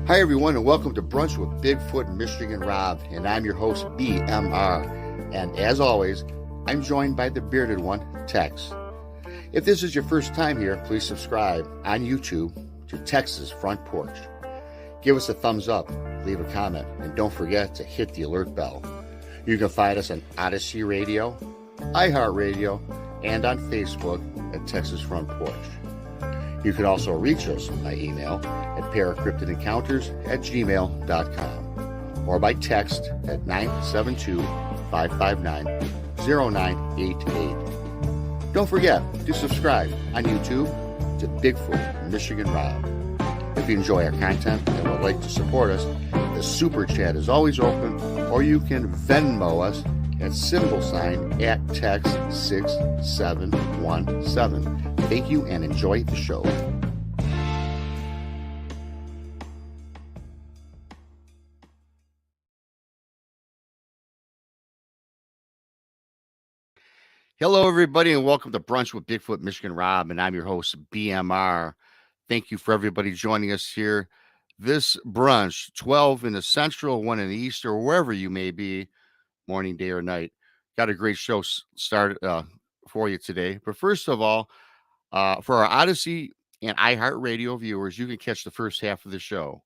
Hi, everyone, and welcome to Brunch with Bigfoot, Michigan Rob, and I'm your host, BMR. And as always, I'm joined by the bearded one, Tex. If this is your first time here, please subscribe on YouTube to Tex's Front Porch. Give us a thumbs up, leave a comment, and don't forget to hit the alert bell. You can find us on Odyssey Radio, iHeartRadio, and on Facebook at Texas Front Porch. You can also reach us by email at paracryptidEncounters@gmail.com or by text at 972-559-0988. Don't forget to subscribe on YouTube to Bigfoot, Michigan Rob. If you enjoy our content and would like to support us, the Super Chat is always open, or you can Venmo us at @Tex6717. Thank you and enjoy the show. Hello, everybody, and welcome to Brunch with Bigfoot, Michigan Rob, and I'm your host, BMR. Thank you for everybody joining us here. This brunch, 12 in the central, 1 in the east, or wherever you may be, morning, day, or night. Got a great show started for you today. But first of all, for our Odyssey and iHeartRadio viewers, you can catch the first half of the show.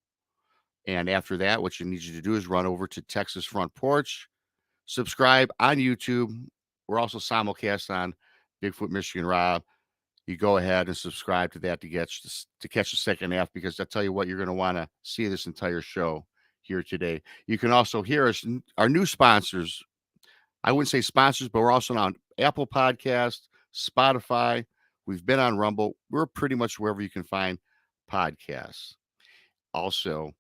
And after that, what you need you to do is run over to Texas Front Porch, subscribe on YouTube. We're also simulcast on Bigfoot, Michigan Rob. You go ahead and subscribe to that to catch the second half, because I'll tell you what, you're going to want to see this entire show here today. You can also hear us, our new sponsors. I wouldn't say sponsors, but we're also on Apple Podcasts, Spotify. We've been on Rumble. We're pretty much wherever you can find podcasts. Also,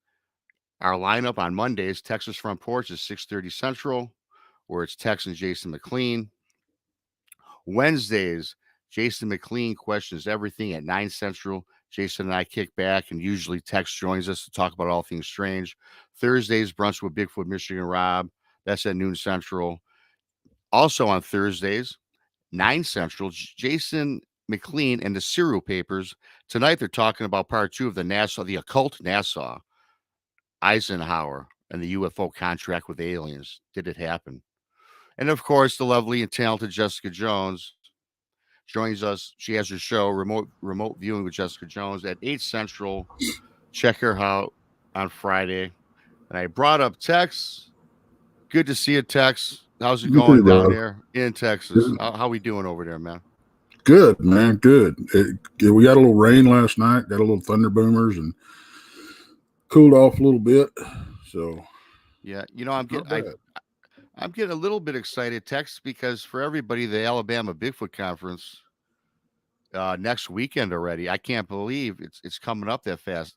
our lineup on Mondays, Texas Front Porch is 6:30 Central, where it's Tex and Jason McLean. Wednesdays, Jason McLean questions everything at 9 Central. Jason and I kick back, and usually Tex joins us to talk about all things strange. Thursdays, Brunch with Bigfoot, Michigan Rob. That's at noon Central. Also on Thursdays, 9 Central, Jason McLean and the Serial Papers. Tonight they're talking about part 2 of the occult NASA, Eisenhower, and the UFO contract with aliens. Did it happen? And of course, the lovely and talented Jessica Jones joins us. She has her show, Remote Viewing with Jessica Jones, at 8 Central. Check her out on Friday. And I brought up Tex. Good to see you, Tex. How's it going down there in Texas? How we doing over there, man? Good, man. Good. We got a little rain last night, got a little thunder boomers, and cooled off a little bit. So, yeah, I'm getting a little bit excited, Tex, because for everybody, the Alabama Bigfoot Conference next weekend already. I can't believe it's coming up that fast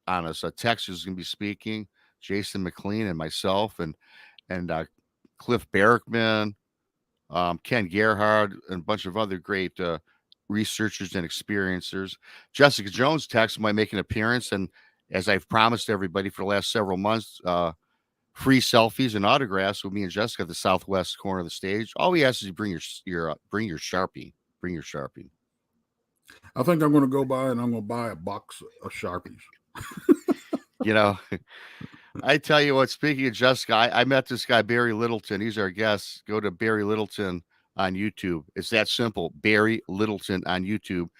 on us. Tex is going to be speaking, Jason McLean and myself, and Cliff Barrickman, Ken Gerhard, and a bunch of other great researchers and experiencers. Jessica Jones, Tex, might make an appearance, and as I've promised everybody for the last several months, free selfies and autographs with me and Jessica at the southwest corner of the stage. All we ask is you bring your Sharpie. Bring your Sharpie. I think I'm going to go by and I'm going to buy a box of Sharpies. I tell you what, speaking of Jessica, I met this guy, Barry Littleton. He's our guest. Go to Barry Littleton on YouTube. It's that simple. Barry Littleton on YouTube.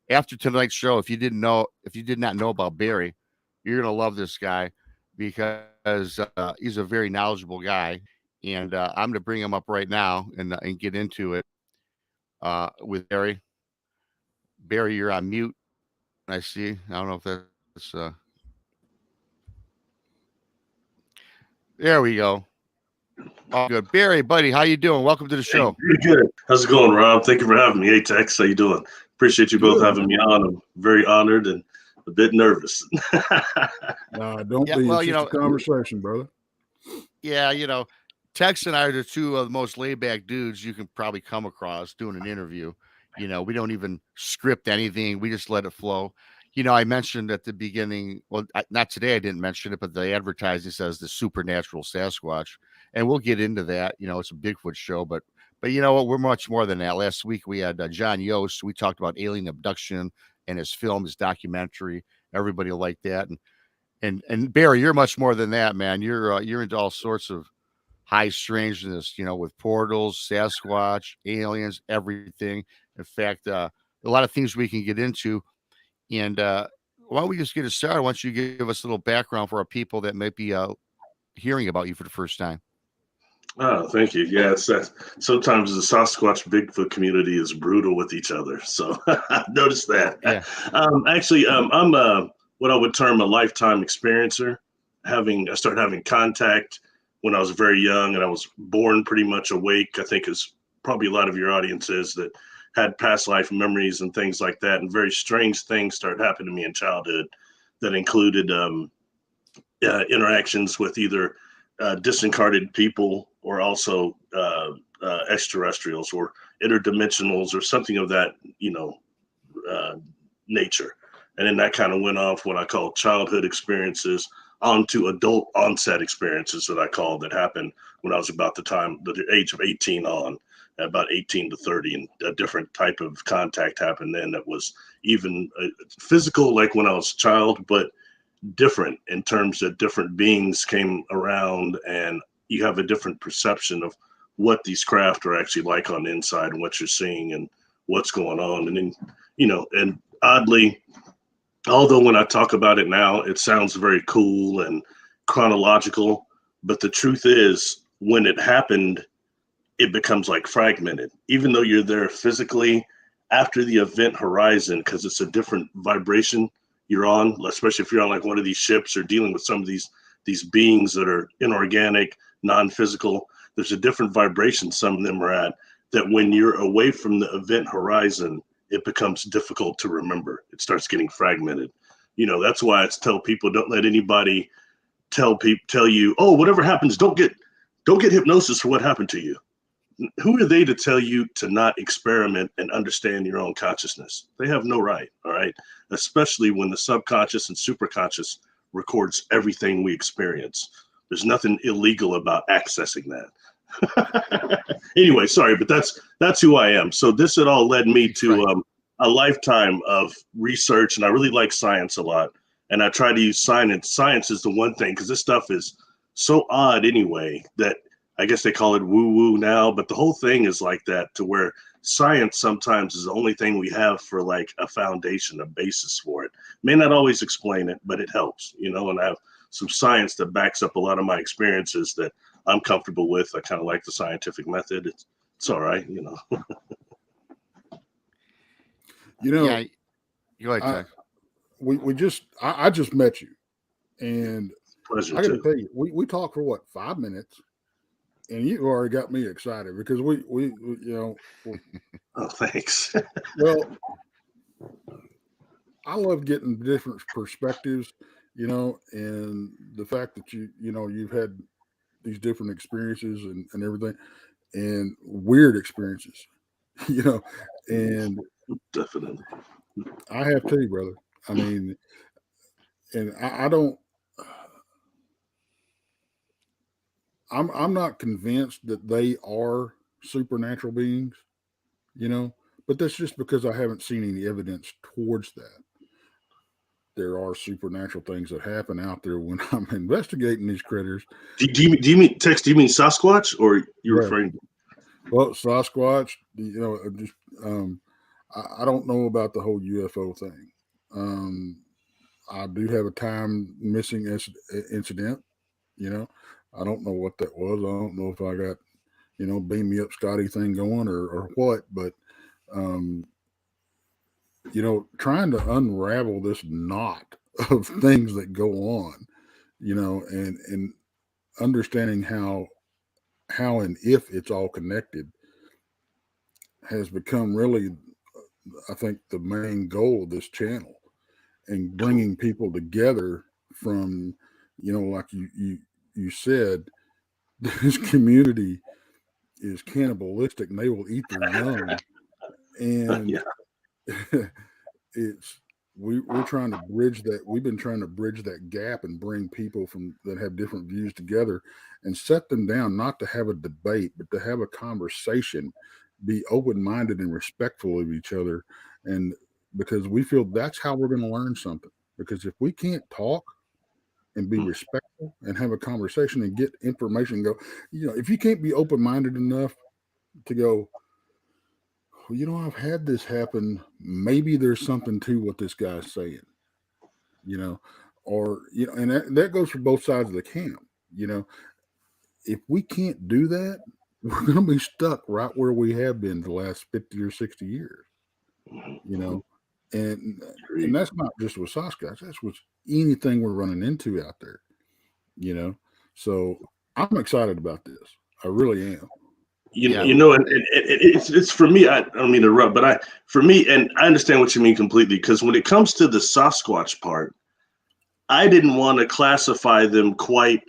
After tonight's show, if you did not know about Barry, you're going to love this guy, because he's a very knowledgeable guy. And I'm going to bring him up right now and get into it with Barry. Barry, you're on mute. I see. I don't know if that's... There we go. All good. Barry, buddy, how you doing? Welcome to the show. Hey, good. How's it going, Rob? Thank you for having me. Hey, Tex, how you doing? Appreciate you both having me on. I'm very honored and a bit nervous. Don't be. It's just a conversation, brother. Yeah, Tex and I are the two of the most laid-back dudes you can probably come across doing an interview. We don't even script anything. We just let it flow. I mentioned at the beginning, well, not today, I didn't mention it, but the advertising says the supernatural Sasquatch, and we'll get into that. It's a Bigfoot show, but you know what? We're much more than that. Last week we had John Yost. We talked about alien abduction and his film, his documentary. Everybody liked that, And Barry, you're much more than that, man. You're into all sorts of high strangeness, with portals, Sasquatch, aliens, everything. In fact, a lot of things we can get into. And why don't we just get it started? Why don't you give us a little background for our people that might be hearing about you for the first time? Oh, thank you. Yeah, it's that sometimes the Sasquatch Bigfoot community is brutal with each other. So I noticed that. Yeah. Actually, I'm what I would term a lifetime experiencer. I started having contact when I was very young, and I was born pretty much awake. I think is probably a lot of your audience is that had past life memories and things like that, and very strange things started happening to me in childhood that included interactions with either disincarnated people or also extraterrestrials or interdimensionals or something of that, nature. And then that kind of went off what I call childhood experiences onto adult onset experiences that I call that happened when I was about the age of 18 on, about 18 to 30, and a different type of contact happened then that was even physical, like when I was a child, but different in terms that different beings came around and you have a different perception of what these craft are actually like on the inside and what you're seeing and what's going on. And then, and oddly, although when I talk about it now, it sounds very cool and chronological, but the truth is when it happened, it becomes like fragmented, even though you're there physically after the event horizon, because it's a different vibration you're on, especially if you're on like one of these ships or dealing with some of these beings that are inorganic, non-physical. There's a different vibration some of them are at, that when you're away from the event horizon, it becomes difficult to remember. It starts getting fragmented. That's why I tell people, don't let anybody tell you, oh, whatever happens, don't get hypnosis for what happened to you. Who are they to tell you to not experiment and understand your own consciousness? They have no right. All right. Especially when the subconscious and superconscious records everything we experience. There's nothing illegal about accessing that. Anyway, sorry, but that's who I am. So this had all led me to a lifetime of research, and I really like science a lot. And I try to use science. Science is the one thing, because this stuff is so odd anyway that I guess they call it woo-woo now, but the whole thing is like that, to where science sometimes is the only thing we have for like a foundation, a basis for it. May not always explain it, but it helps, and I have some science that backs up a lot of my experiences that I'm comfortable with. I kind of like the scientific method. It's all right, Yeah. Go ahead, Tex. I just met you, and Pleasure I got to too. tell you, we talked for 5 minutes, and you already got me excited because we Oh, thanks. well, I love getting different perspectives, and the fact that you've had these different experiences and everything, and weird experiences, and Definitely. I have too, brother. I mean, and I don't. I'm not convinced that they are supernatural beings, but that's just because I haven't seen any evidence towards that. There are supernatural things that happen out there when I'm investigating these critters. Do you mean Tex? Do you mean Sasquatch, or you're Yeah. referring? Well, Sasquatch, just I don't know about the whole UFO thing. I do have a time missing incident. I don't know what that was. I don't know if I got beam me up Scotty thing going or what, but trying to unravel this knot of things that go on, and understanding how and if it's all connected has become really, I think, the main goal of this channel, and bringing people together from, like you said, this community is cannibalistic and they will eat their young. And Yeah. it's we're trying to bridge that. We've been trying to bridge that gap and bring people from that have different views together and set them down, not to have a debate, but to have a conversation, be open-minded and respectful of each other. And because we feel that's how we're going to learn something. Because if we can't talk, and be respectful and have a conversation and get information and go, if you can't be open-minded enough to go, well, I've had this happen. Maybe there's something to what this guy's saying, and that goes for both sides of the camp. If we can't do that, we're going to be stuck right where we have been the last 50 or 60 years, and that's not just with Sasquatch. That's with anything we're running into out there, So I'm excited about this. I really am. And it's for me. I don't mean to interrupt, but for me, and I understand what you mean completely. Because when it comes to the Sasquatch part, I didn't want to classify them quite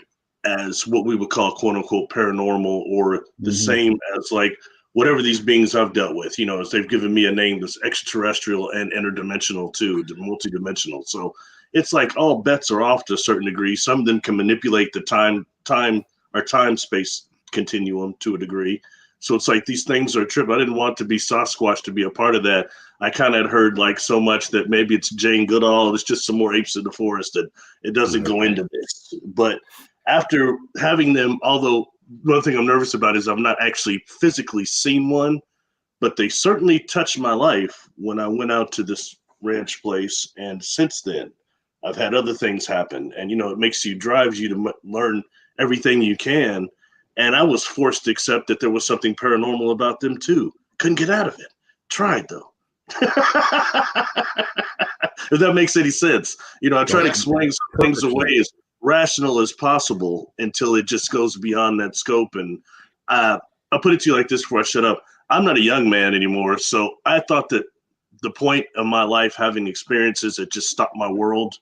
as what we would call "quote unquote" paranormal, or the same as like whatever these beings I've dealt with. As they've given me a name that's extraterrestrial and interdimensional too, multidimensional. So it's like all bets are off to a certain degree. Some of them can manipulate the time space continuum to a degree. So it's like these things are a trip. I didn't want to be Sasquatch to be a part of that. I kind of had heard like so much that maybe it's Jane Goodall. It's just some more apes in the forest, and it doesn't go into this. But after having them, although one thing I'm nervous about is I've not actually physically seen one, but they certainly touched my life when I went out to this ranch place. And since then, I've had other things happen. And, it drives you to learn everything you can. And I was forced to accept that there was something paranormal about them too. Couldn't get out of it. Tried though. If that makes any sense. I try to explain some things away as rational as possible until it just goes beyond that scope. And I'll put it to you like this before I shut up. I'm not a young man anymore. So I thought that the point of my life having experiences that just stopped my world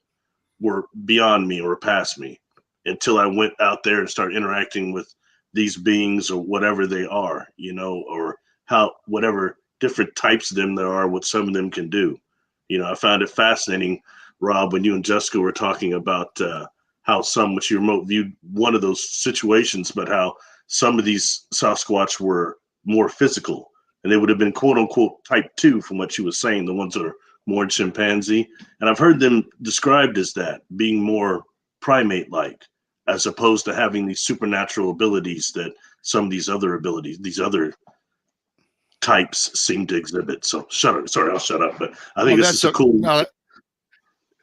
were beyond me or past me, until I went out there and started interacting with these beings or whatever they are, or how, whatever different types of them there are, what some of them can do. I found it fascinating, Rob, when you and Jessica were talking about how some, which you remote viewed one of those situations, but how some of these Sasquatch were more physical, and they would have been quote unquote type 2 from what you were saying, the ones that are more chimpanzee. And I've heard them described as that, being more primate-like, as opposed to having these supernatural abilities that some of these other types seem to exhibit. So shut up. Sorry, I'll shut up. But I think this is a cool.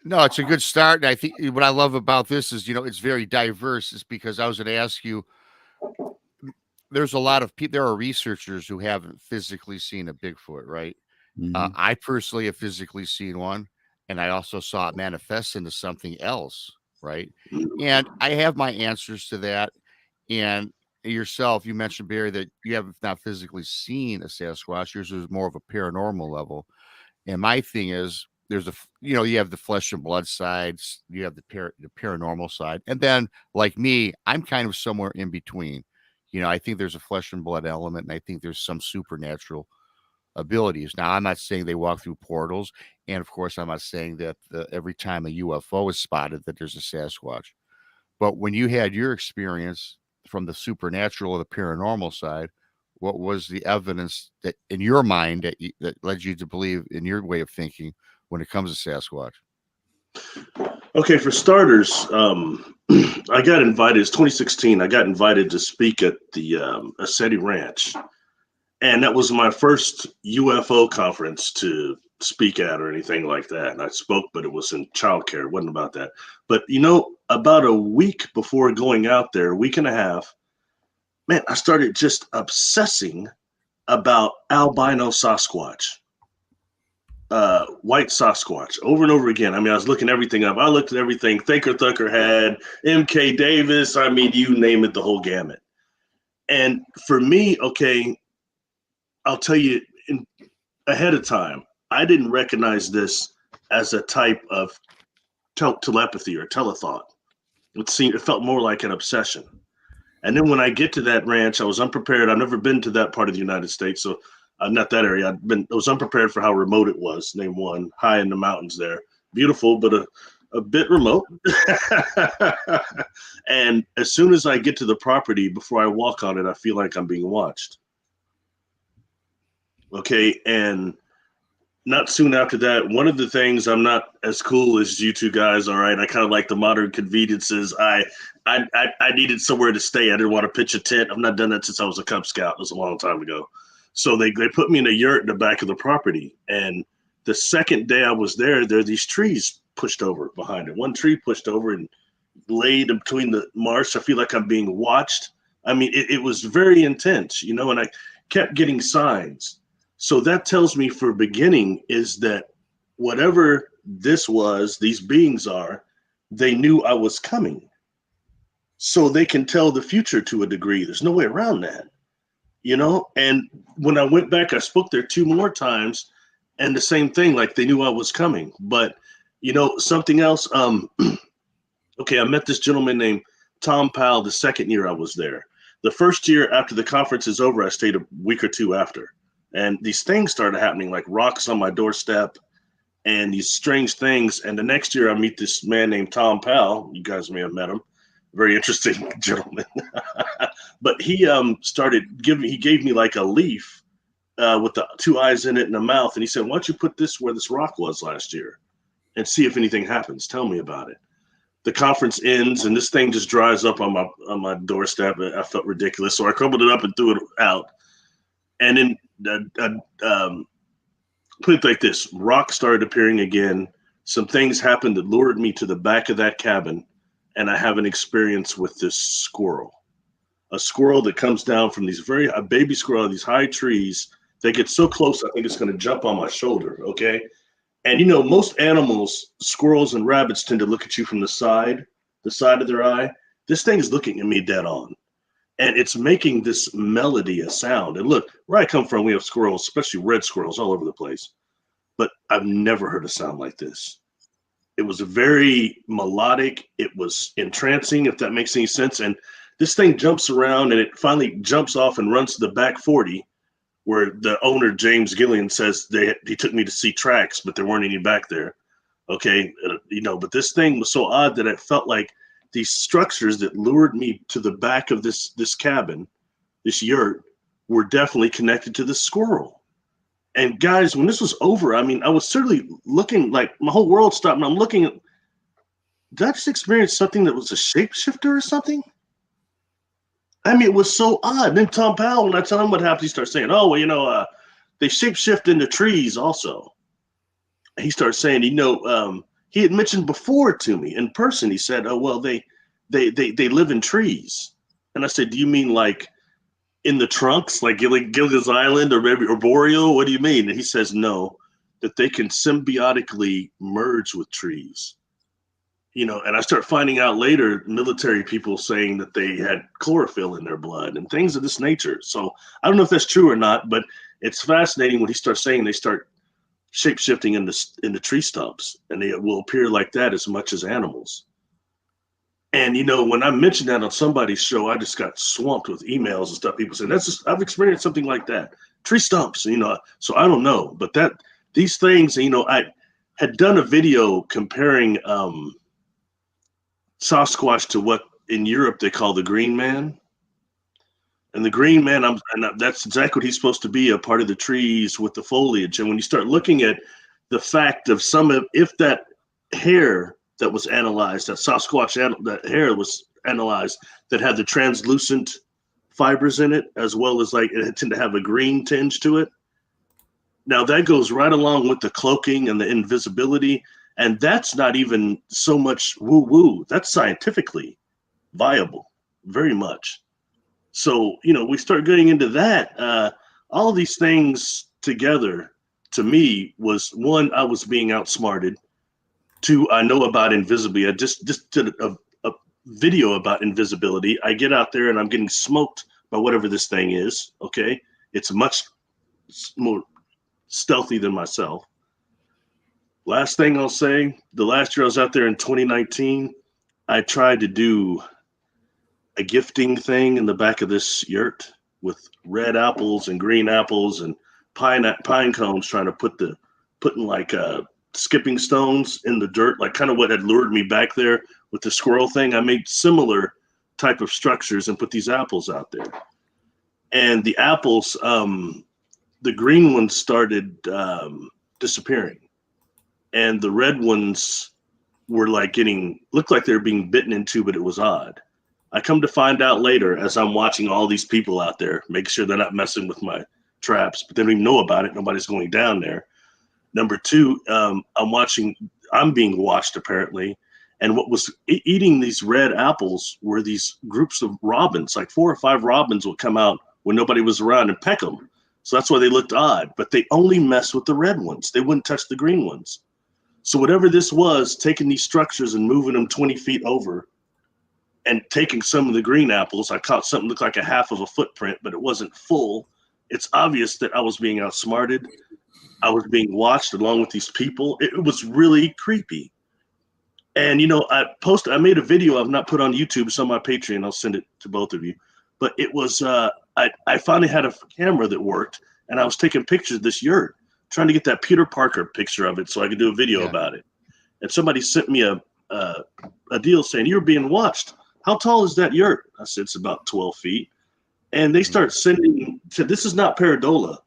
No, it's a good start. And I think what I love about this is, it's very diverse. Is because I was going to ask you, there's a lot of people, there are researchers who haven't physically seen a Bigfoot, right? I personally have physically seen one, and I also saw it manifest into something else. Right. And I have my answers to that. And yourself, you mentioned, Barry, that you have not physically seen a Sasquatch. Yours is more of a paranormal level. And my thing is, there's you have the flesh and blood sides, you have the paranormal side. And then like me, I'm kind of somewhere in between. I think there's a flesh and blood element, and I think there's some supernatural abilities. Now, I'm not saying they walk through portals, and of course, I'm not saying that every time a UFO is spotted that there's a Sasquatch. But when you had your experience from the supernatural or the paranormal side, what was the evidence that in your mind that led you to believe in your way of thinking when it comes to Sasquatch? Okay, for starters, I got invited. It's 2016. I got invited to speak at the Ascetti Ranch. And that was my first UFO conference to speak at or anything like that. And I spoke, but it was in childcare. It wasn't about that. But, about a week before going out there, a week and a half, man, I started just obsessing about albino Sasquatch, white Sasquatch, over and over again. I mean, I was looking everything up. I looked at everything Thinker Thucker had, M.K. Davis. I mean, you name it, the whole gamut. And for me, okay, I'll tell you ahead of time, I didn't recognize this as a type of telepathy or telethought. It felt more like an obsession. And then when I get to that ranch, I was unprepared. I've never been to that part of the United States, so not that area. I was unprepared for how remote it was. Name one, high in the mountains there, beautiful, but a bit remote. And as soon as I get to the property, before I walk on it, I feel like I'm being watched. Okay, and not soon after that, one of the things, I'm not as cool as you two guys, all right? I kind of like the modern conveniences. I needed somewhere to stay. I didn't want to pitch a tent. I've not done that since I was a Cub Scout. It was a long time ago. So they put me in a yurt in the back of the property. And the second day I was there are these trees pushed over behind it. One tree pushed over and laid in between the marsh. I feel like I'm being watched. I mean, it was very intense, you know, and I kept getting signs. So that tells me for beginning is that whatever this was, these beings are, they knew I was coming. So they can tell the future to a degree. There's no way around that, you know? And when I went back, I spoke there 2 more times and the same thing, like they knew I was coming. But, you know, something else, okay, I met this gentleman named Tom Powell the second year I was there. The first year after the conference is over, I stayed a week or 2 after. And these things started happening, like rocks on my doorstep and these strange things. And the next year I meet this man named Tom Powell. You guys may have met him. Very interesting gentleman. But he gave me like a leaf with the 2 eyes in it and a mouth. And he said, why don't you put this where this rock was last year and see if anything happens? Tell me about it. The conference ends and this thing just dries up on my doorstep. I felt ridiculous. So I crumbled it up and threw it out. And then put it like this, rocks started appearing again. Some things happened that lured me to the back of that cabin. And I have an experience with this squirrel, a squirrel that comes down from a baby squirrel, these high trees. They get so close, I think it's going to jump on my shoulder. Okay. And, you know, most animals, squirrels and rabbits tend to look at you from the side of their eye. This thing is looking at me dead on. And it's making this melody, a sound. And look, where I come from, we have squirrels, especially red squirrels all over the place. But I've never heard a sound like this. It was very melodic. It was entrancing, if that makes any sense. And this thing jumps around and it finally jumps off and runs to the back 40. Where the owner, James Gillian, says he took me to see tracks, but there weren't any back there. Okay. You know, but this thing was so odd that it felt like these structures that lured me to the back of this cabin, this yurt, were definitely connected to the squirrel. And guys, when this was over, I mean, I was certainly looking like my whole world stopped and I'm looking at, did I just experience something that was a shapeshifter or something? I mean, it was so odd. And then Tom Powell, when I tell him what happened, he starts saying, oh, well, you know, they shapeshift into trees also. And he starts saying, you know, he had mentioned before to me in person, he said, oh, well, they live in trees. And I said, do you mean like in the trunks, like Gilligan's Island or maybe Arboreal? What do you mean? And he says, no, that they can symbiotically merge with trees. You know, and I start finding out later, military people saying that they had chlorophyll in their blood and things of this nature. So I don't know if that's true or not, but it's fascinating when he starts saying they start shape-shifting in the tree stumps, and they will appear like that as much as animals. And, you know, when I mentioned that on somebody's show, I just got swamped with emails and stuff. People saying, I've experienced something like that. Tree stumps, you know, so I don't know. But these things, you know, I had done a video comparing Sasquatch to what in Europe they call the green man. And the green man, that's exactly what he's supposed to be, a part of the trees with the foliage. And when you start looking at the fact of if that hair that was analyzed, that Sasquatch, that hair was analyzed, that had the translucent fibers in it, as well as like it tend to have a green tinge to it. Now that goes right along with the cloaking and the invisibility. And that's not even so much woo-woo. That's scientifically viable, very much. So, you know, we start getting into that. All of these things together, to me, was one, I was being outsmarted. 2, I know about invisibility. I just did a video about invisibility. I get out there and I'm getting smoked by whatever this thing is, okay? It's much more stealthy than myself. Last thing I'll say, the last year I was out there in 2019, I tried to do a gifting thing in the back of this yurt with red apples and green apples and pine cones, trying to putting like skipping stones in the dirt, like kind of what had lured me back there with the squirrel thing. I made similar type of structures and put these apples out there. And the apples, the green ones started disappearing. And the red ones were like looked like they were being bitten into, but it was odd. I come to find out later as I'm watching all these people out there, making sure they're not messing with my traps, but they don't even know about it. Nobody's going down there. Number two, I'm being watched apparently. And what was eating these red apples were these groups of robins, like 4 or 5 robins would come out when nobody was around and peck them. So that's why they looked odd, but they only messed with the red ones. They wouldn't touch the green ones. So whatever this was, taking these structures and moving them 20 feet over and taking some of the green apples, I caught something looked like a half of a footprint, but it wasn't full. It's obvious that I was being outsmarted. I was being watched along with these people. It was really creepy. And, I made a video I've not put on YouTube. It's on my Patreon. I'll send it to both of you. But it was, I finally had a camera that worked, and I was taking pictures of this yurt, trying to get that Peter Parker picture of it so I could do a video about it. And somebody sent me a deal saying, "You're being watched. How tall is that yurt?" I said, "It's about 12 feet. And they start said, "This is not pareidolia.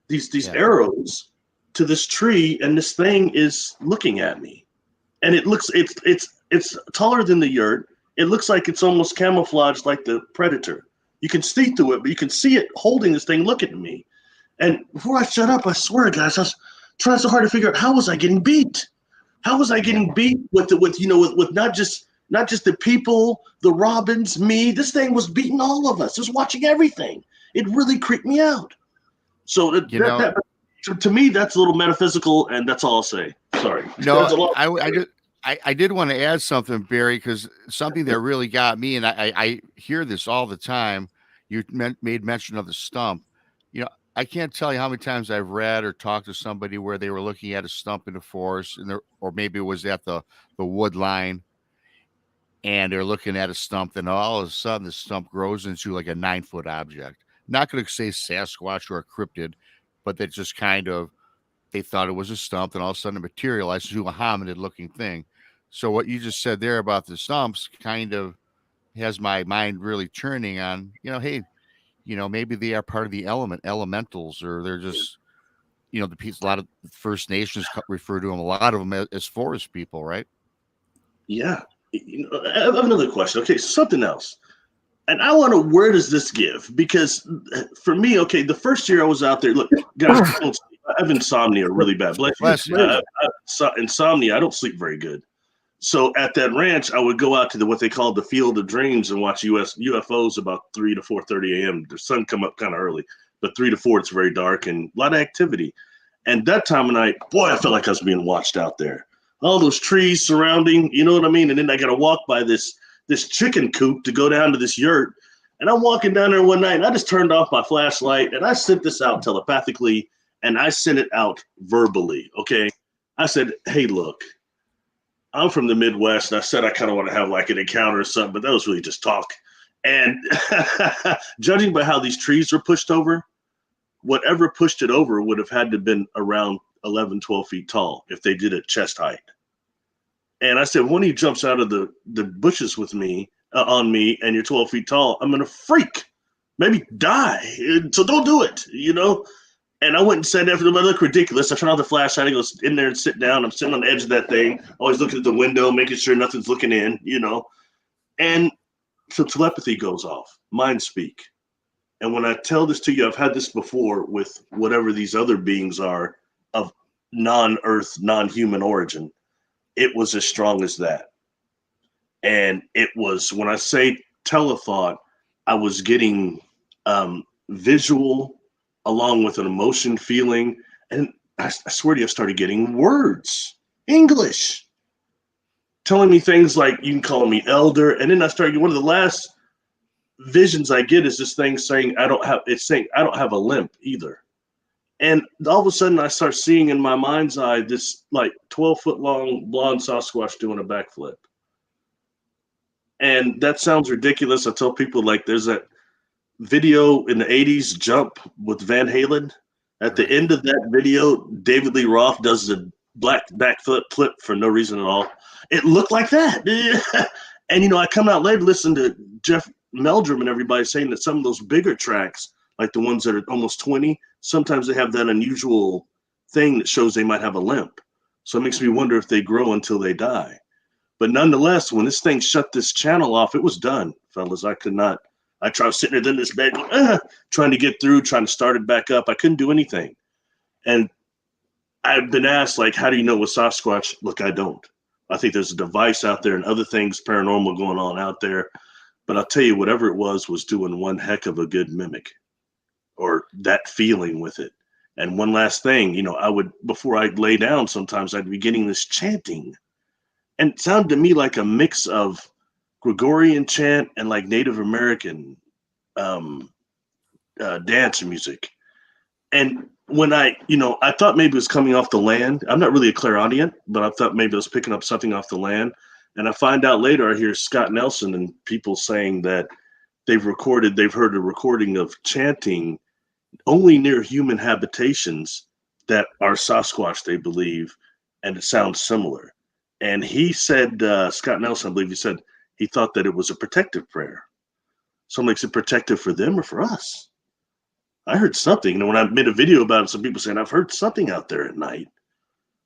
These arrows to this tree, and this thing is looking at me. And it looks, it's taller than the yurt. It looks like it's almost camouflaged like the predator. You can see through it, but you can see it holding this thing looking at me." And before I shut up, I swear, guys, I was trying so hard to figure out how was I getting beat? How was I getting beat with not just the people, the robins, me? This thing was beating all of us. It was watching everything. It really creeped me out. So to me, that's a little metaphysical, and that's all I'll say. Sorry. No, I did want to add something, Barry, because something that really got me, and I hear this all the time. You made mention of the stump. I can't tell you how many times I've read or talked to somebody where they were looking at a stump in the forest, or maybe it was at the wood line, and they're looking at a stump, and all of a sudden the stump grows into like a 9-foot object. Not going to say Sasquatch or a cryptid, but that just kind of, they thought it was a stump, and all of a sudden it materialized into a hominid-looking thing. So what you just said there about the stumps kind of has my mind really turning on, hey, maybe they are part of the elementals, or they're just, a lot of First Nations refer to them, a lot of them as forest people, right? Yeah. I have another question. Okay, something else. And I want to, where does this give? Because for me, okay, the first year I was out there, look, guys, I have insomnia really bad. Bless you. Insomnia, I don't sleep very good. So at that ranch, I would go out to what they call the Field of Dreams and watch UFOs about 3 to 4:30 a.m. The sun come up kind of early, but 3 to 4, it's very dark and a lot of activity. And that time of night, boy, I felt like I was being watched out there. All those trees surrounding, you know what I mean? And then I got to walk by this chicken coop to go down to this yurt. And I'm walking down there one night, and I just turned off my flashlight, and I sent this out telepathically, and I sent it out verbally, okay? I said, "Hey, look, I'm from the Midwest, and I said I kind of want to have like an encounter or something, but that was really just talk." And judging by how these trees were pushed over, whatever pushed it over would have had to have been around 11, 12 feet tall if they did it chest height. And I said, "When he jumps out of the bushes with me, on me, and you're 12 feet tall, I'm going to freak, maybe die. So don't do it, And I went and said that for them. I look ridiculous. I turn off the flashlight. I go in there and sit down. I'm sitting on the edge of that thing, always looking at the window, making sure nothing's looking in, And so telepathy goes off, mind speak. And when I tell this to you, I've had this before with whatever these other beings are of non-earth, non-human origin. It was as strong as that. And it was, when I say telethought, I was getting visual along with an emotion feeling. And I swear to you, I started getting words, English, telling me things like, you can call me elder. And then I started, one of the last visions I get is this thing saying, I don't have a limp either. And all of a sudden I start seeing in my mind's eye, this like 12-foot long blonde Sasquatch doing a backflip. And that sounds ridiculous. I tell people, like, there's that video in the 80s, Jump with Van Halen. At the end of that video, David Lee Roth does a black backflip for no reason at all. It looked like that. And, I come out later, listen to Jeff Meldrum and everybody saying that some of those bigger tracks, like the ones that are almost 20, sometimes they have that unusual thing that shows they might have a limp. So it makes me wonder if they grow until they die. But nonetheless, when this thing shut this channel off, it was done, fellas. I could not. I tried sitting there in this bed, trying to get through, trying to start it back up. I couldn't do anything. And I've been asked, like, how do you know with Sasquatch? Look, I don't. I think there's a device out there and other things paranormal going on out there. But I'll tell you, whatever it was doing one heck of a good mimic, or that feeling with it. And one last thing, you know, I would, before I lay down, sometimes I'd be getting this chanting. And it sounded to me like a mix of Gregorian chant and like Native American dance music. And when I thought maybe it was coming off the land. I'm not really a clairaudient, but I thought maybe I was picking up something off the land. And I find out later, I hear Scott Nelson and people saying that they've heard a recording of chanting only near human habitations that are Sasquatch, they believe, and it sounds similar. And he said, Scott Nelson, I believe he said, he thought that it was a protective prayer. So makes it protective for them or for us? I heard something. You know, when I made a video about it, some people saying, I've heard something out there at night.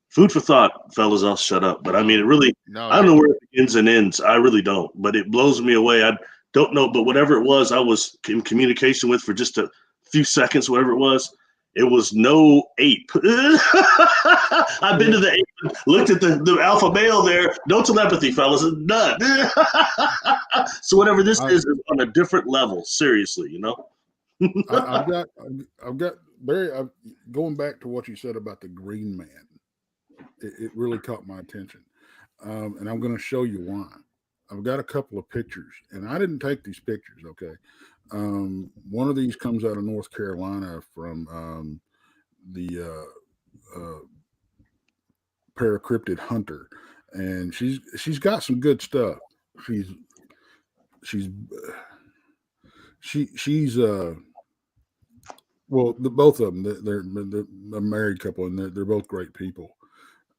Food for thought, fellas, I'll shut up. But I mean, it really, I don't know where it begins and ends. I really don't. But it blows me away. I don't know. But whatever it was, I was in communication with for just a few seconds, whatever it was no ape. I've been to the ape, looked at the alpha male there. No telepathy, fellas. None. So whatever this is on a different level. Seriously, you know. I've got Barry. Going back to what you said about the green man, it really caught my attention, and I'm going to show you why. I've got a couple of pictures, and I didn't take these pictures. Okay, one of these comes out of North Carolina from the Paracryptid Hunter, and she's got some good stuff. She's well, both of them, they're a married couple, and they're both great people.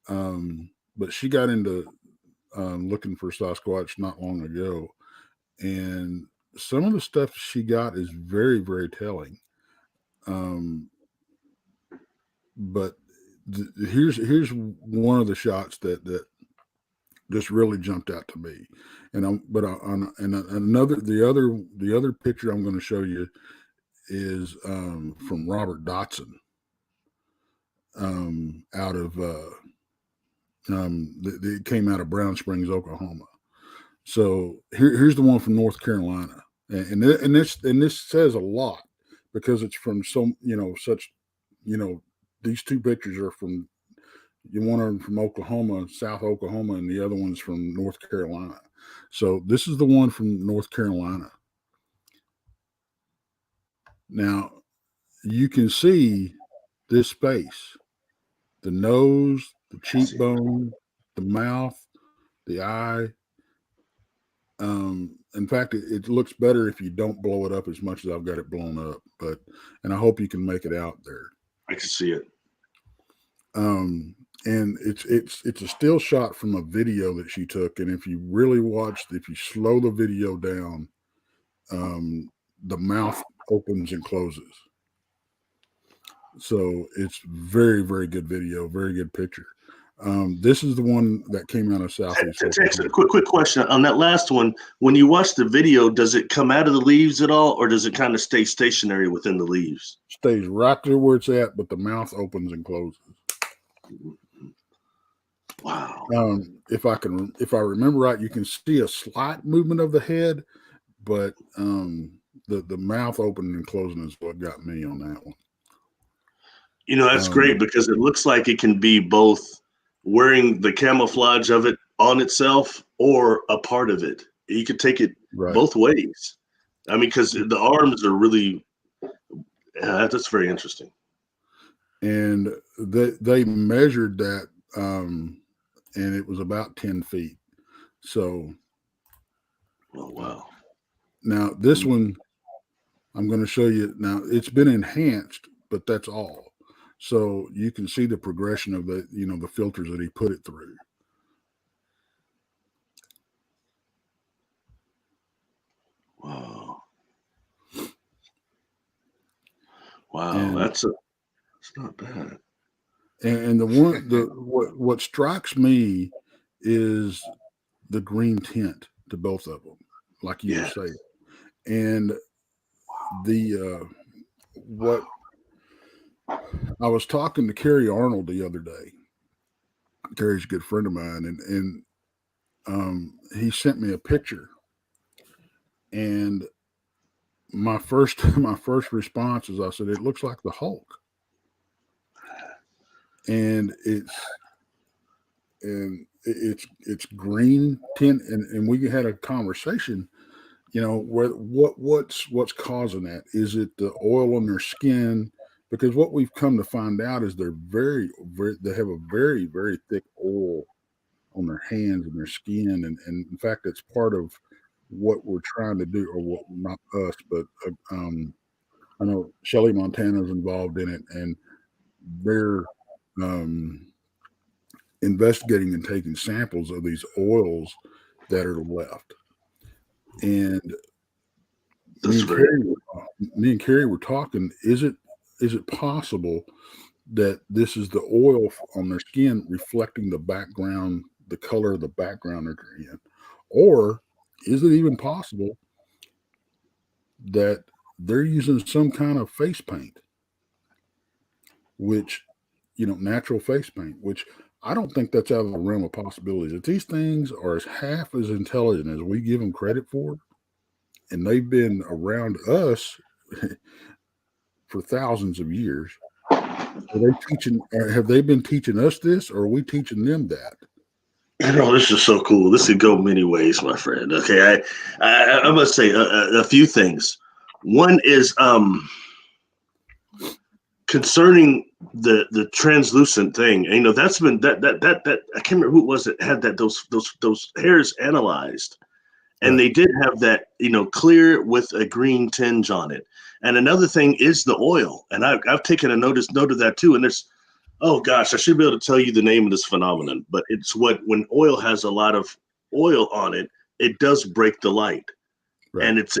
But she got into looking for Sasquatch not long ago, and some of the stuff she got is very, very telling. But here's one of the shots that just really jumped out to me, and the other picture I'm going to show you is from Robert Dotson, out of it came out of Brown Springs, Oklahoma. So here's the one from North Carolina, and this says a lot because it's from these two pictures are from, one of them from Oklahoma, South Oklahoma, and the other one's from North Carolina. So this is the one from North Carolina. Now you can see this space, the nose, the cheekbone, the mouth, the eye. In fact, it looks better if you don't blow it up as much as I've got it blown up, and I hope you can make it out there. I can see it. And it's a still shot from a video that she took. And if you really if you slow the video down, the mouth opens and closes. So it's very, very good video, very good picture. This is the one that came out of Southeast. Tex, a quick question on that last one. When you watch the video, does it come out of the leaves at all, or does it kind of stay stationary within the leaves? Stays right there where it's at, but the mouth opens and closes. Wow. If I remember right, you can see a slight movement of the head, but the mouth opening and closing is what got me on that one. You know, that's great because it looks like it can be both wearing the camouflage of it on itself or a part of it. You could take it both ways. I mean, because the arms are really, that's very interesting. And they measured that, and it was about 10 feet. So, oh wow! Now this one, I'm going to show you. Now it's been enhanced, but that's all. So you can see the progression of the filters that he put it through. Wow! Wow, that's not bad. And what strikes me is the green tint to both of them, like you were Yeah. saying. And the what I was talking to Kerry Arnold the other day. Kerry's a good friend of mine, and he sent me a picture, and my first my first response is I said it looks like the Hulk, and it's green tint, and we had a conversation. You know, what's causing that? Is it the oil on their skin? Because what we've come to find out is they're they have a very, very thick oil on their hands and their skin, and in fact, it's part of what we're trying to do, or what, not us, but I know Shelly Montana's involved in it, and they're um, investigating and taking samples of these oils that are left. And me That's and very Carrie, me and Carrie were talking. Is it possible that this is the oil on their skin reflecting the background, the color of the background they're in, or is it even possible that they're using some kind of face paint, which natural face paint, which I don't think that's out of the realm of possibilities. If these things are as half as intelligent as we give them credit for, and they've been around us for thousands of years, have they been teaching us this, or are we teaching them that? this is so cool. This could go many ways, my friend. Okay, I must say a few things. One is concerning the translucent thing. And, that's been that I can't remember who it was that had that those hairs analyzed, and Right. they did have that clear with a green tinge on it. And another thing is the oil, and I've taken a note of that too. And there's, oh gosh, I should be able to tell you the name of this phenomenon, but it's when oil has a lot of oil on it, it does break the light. Right. And it's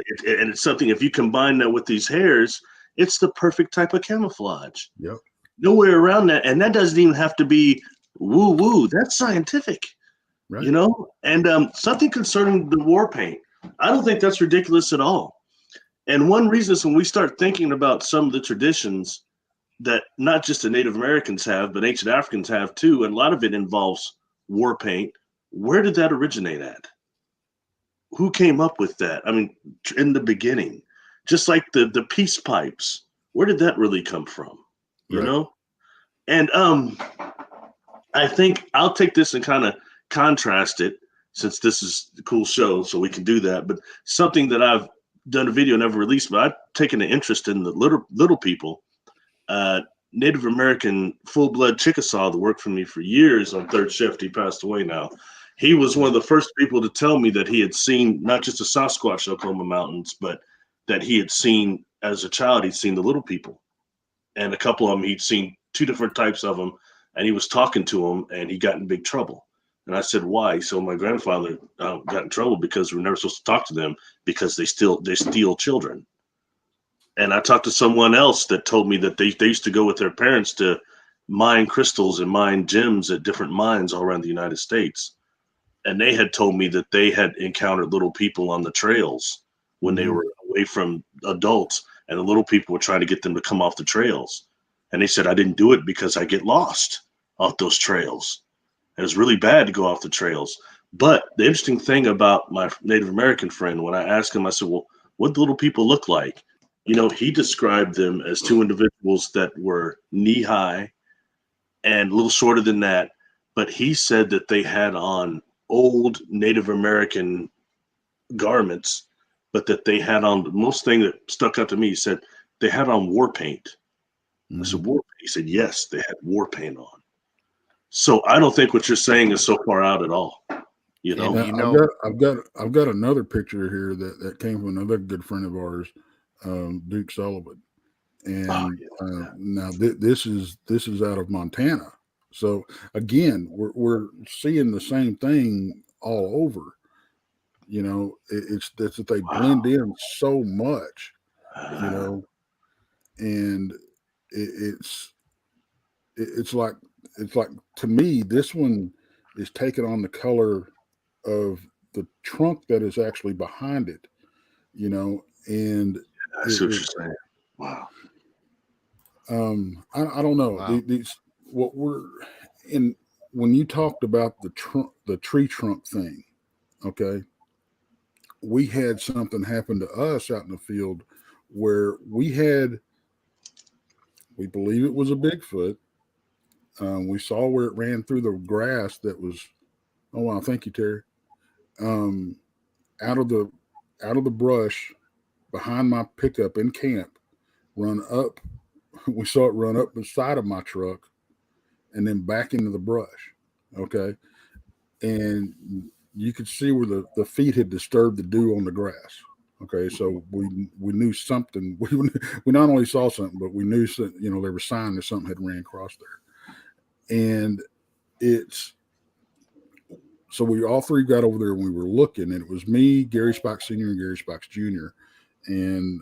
something, if you combine that with these hairs, it's the perfect type of camouflage. Yep. Nowhere around that, and that doesn't even have to be woo woo. That's scientific, Right. And something concerning the war paint, I don't think that's ridiculous at all. And one reason is when we start thinking about some of the traditions that not just the Native Americans have, but ancient Africans have too, and a lot of it involves war paint. Where did that originate at? Who came up with that? I mean, in the beginning, just like the peace pipes, where did that really come from? You Right. know? And I think I'll take this and kind of contrast it, since this is a cool show, so we can do that. But something that I've done a video never released, but I've taken an interest in the little people. Native American full-blood Chickasaw that worked for me for years on third shift. He passed away now. He was one of the first people to tell me that he had seen not just the Sasquatch Oklahoma mountains, but that he had seen, as a child, he'd seen the little people. And a couple of them, he'd seen two different types of them, and he was talking to them, and he got in big trouble. And I said, why? So my grandfather got in trouble because we're never supposed to talk to them, because they steal children. And I talked to someone else that told me that they used to go with their parents to mine crystals and mine gems at different mines all around the United States. And they had told me that they had encountered little people on the trails when they were away from adults, and the little people were trying to get them to come off the trails. And they said, I didn't do it because I get lost off those trails. And it's really bad to go off the trails. But the interesting thing about my Native American friend, when I asked him, I said, well, what do little people look like? He described them as two individuals that were knee high and a little shorter than that. But he said that they had on old Native American garments, but that they had on, the most thing that stuck out to me, he said they had on war paint. I said, war paint? He said, yes, they had war paint on. So I don't think what you're saying is so far out at all. Now, I've got another picture here that came from another good friend of ours, Duke Sullivan, and now this is out of Montana. So again, we're seeing the same thing all over. It's that they blend in so much, and it's like it's like, to me, this one is taking on the color of the trunk that is actually behind it, and I see what you're saying. Wow. I don't know. Wow. These what we're in when you talked about the tree trunk thing, okay? We had something happen to us out in the field where we believe it was a Bigfoot. We saw where it ran through the grass that was, oh wow, thank you, Terry. Out of the brush behind my pickup in camp, run up. We saw it run up the side of my truck and then back into the brush. Okay. And you could see where the feet had disturbed the dew on the grass. Okay. So we knew something. We not only saw something, but we knew, there was sign that something had ran across there. And so we all three got over there and we were looking, and it was me, Gary Spikes Sr. and Gary Spikes Jr. And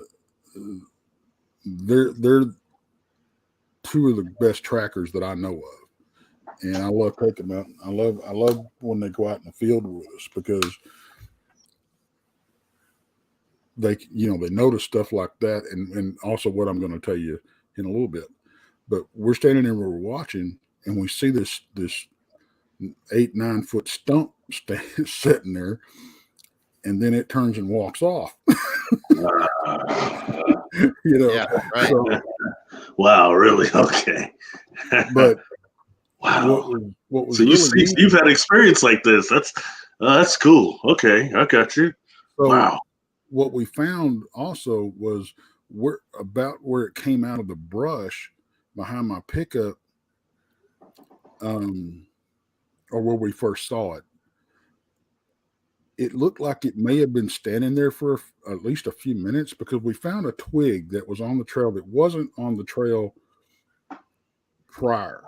they're two of the best trackers that I know of. And I love taking them out. I love when they go out in the field with us, because they notice stuff like that. And also what I'm going to tell you in a little bit, but we're standing there, we're watching, and we see this 8-9 foot stump sitting there, and then it turns and walks off. Yeah, right. So, wow, really? Okay. but wow. What was so really you've had experience like this. That's cool. Okay, I got you. So wow. What we found also was where it came out of the brush behind my pickup, or where we first saw it. It looked like it may have been standing there for at least a few minutes, because we found a twig that was on the trail that wasn't on the trail prior,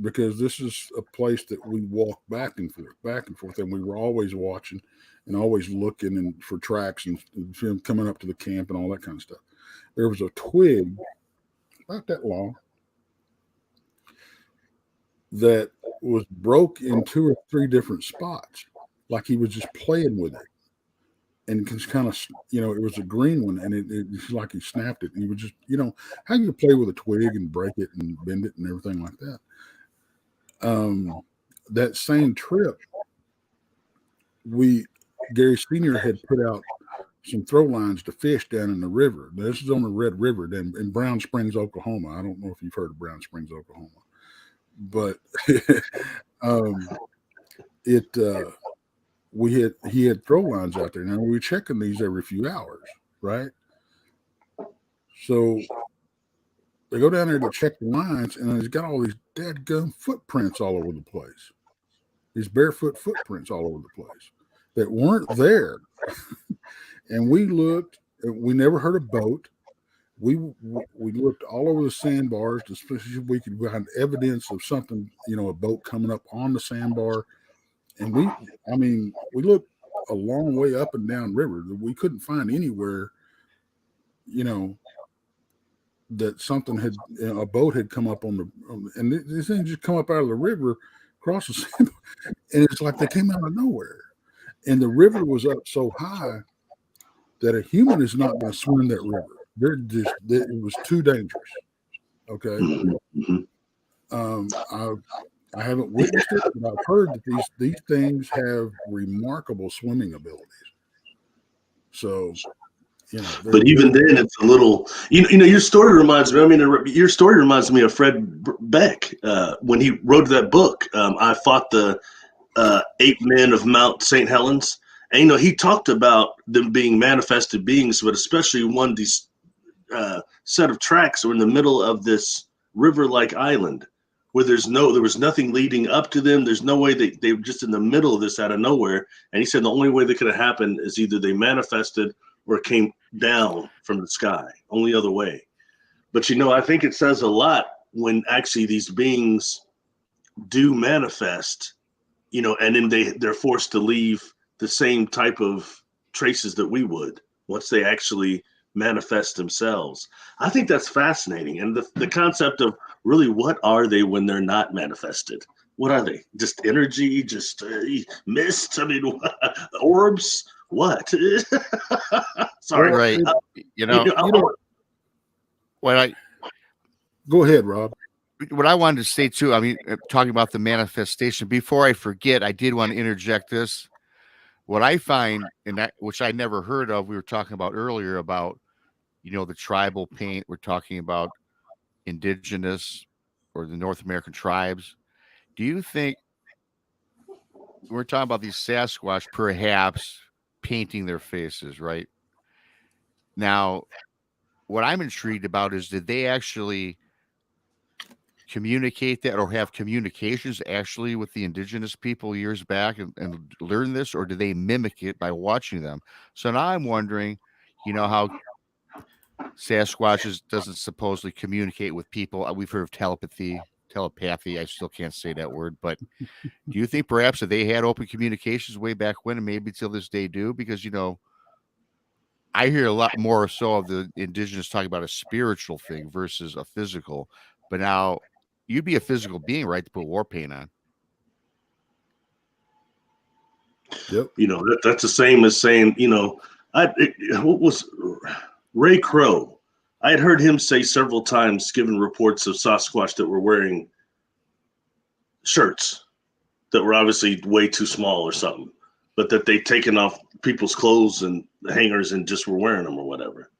because this is a place that we walk back and forth, and we were always watching and always looking and for tracks and coming up to the camp and all that kind of stuff. There was a twig about that long that was broke in 2 or 3 different spots, like he was just playing with it. And just kind of, it was a green one, and it's like he snapped it. And he was just, how you play with a twig and break it and bend it and everything like that. That same trip, Gary Sr. had put out some throw lines to fish down in the river. This is on the Red River in Brown Springs, Oklahoma. I don't know if you've heard of Brown Springs, Oklahoma, but he had throw lines out there. Now we were checking these every few hours, right? So they go down there to check the lines, and he's got all these dadgum footprints all over the place. These barefoot footprints all over the place that weren't there. And we looked. We never heard a boat. We looked all over the sandbars to see if we could find evidence of something, a boat coming up on the sandbar. And we looked a long way up and down river. We couldn't find anywhere, that something a boat had come up and these things just come up out of the river, across the sandbar, and it's like they came out of nowhere. And the river was up so high that a human is not going to swim that river. It was too dangerous. Okay. I haven't witnessed it, but I've heard that these things have remarkable swimming abilities. So, but even then, it's a little. Your story reminds me. Your story reminds me of Fred Beck when he wrote that book. I fought the 8 men of Mount St. Helens, and he talked about them being manifested beings, but especially one these set of tracks were in the middle of this river-like island where there was nothing leading up to them. There's no way they were just in the middle of this out of nowhere. And he said the only way that could have happened is either they manifested or came down from the sky. Only other way. But I think it says a lot when actually these beings do manifest, and then they're forced to leave the same type of traces that we would once they actually manifest themselves. I think that's fascinating. And the concept of really, what are they when they're not manifested? What are they? Just energy? Just mist? I mean, orbs? What? Sorry. Well, Right. You know, what I go ahead, Rob. what I wanted to say too, I mean, talking about the manifestation, before I forget, I did want to interject this. What I find, and that which I never heard of, we were talking about earlier about, the tribal paint. We're talking about indigenous or the North American tribes. Do you think we're talking about these Sasquatch perhaps painting their faces, right? Now, what I'm intrigued about is, did they actually communicate that or have communications actually with the indigenous people years back and learn this, or do they mimic it by watching them? So now I'm wondering, how Sasquatches doesn't supposedly communicate with people. We've heard of telepathy. I still can't say that word, but do you think perhaps that they had open communications way back when, and maybe till this day do? Because I hear a lot more so of the indigenous talking about a spiritual thing versus a physical. But now you'd be a physical being, right, to put war paint on. Yep. That's the same as saying, what was Ray Crow? I had heard him say several times, given reports of Sasquatch that were wearing shirts that were obviously way too small or something, but that they'd taken off people's clothes and the hangers and just were wearing them or whatever.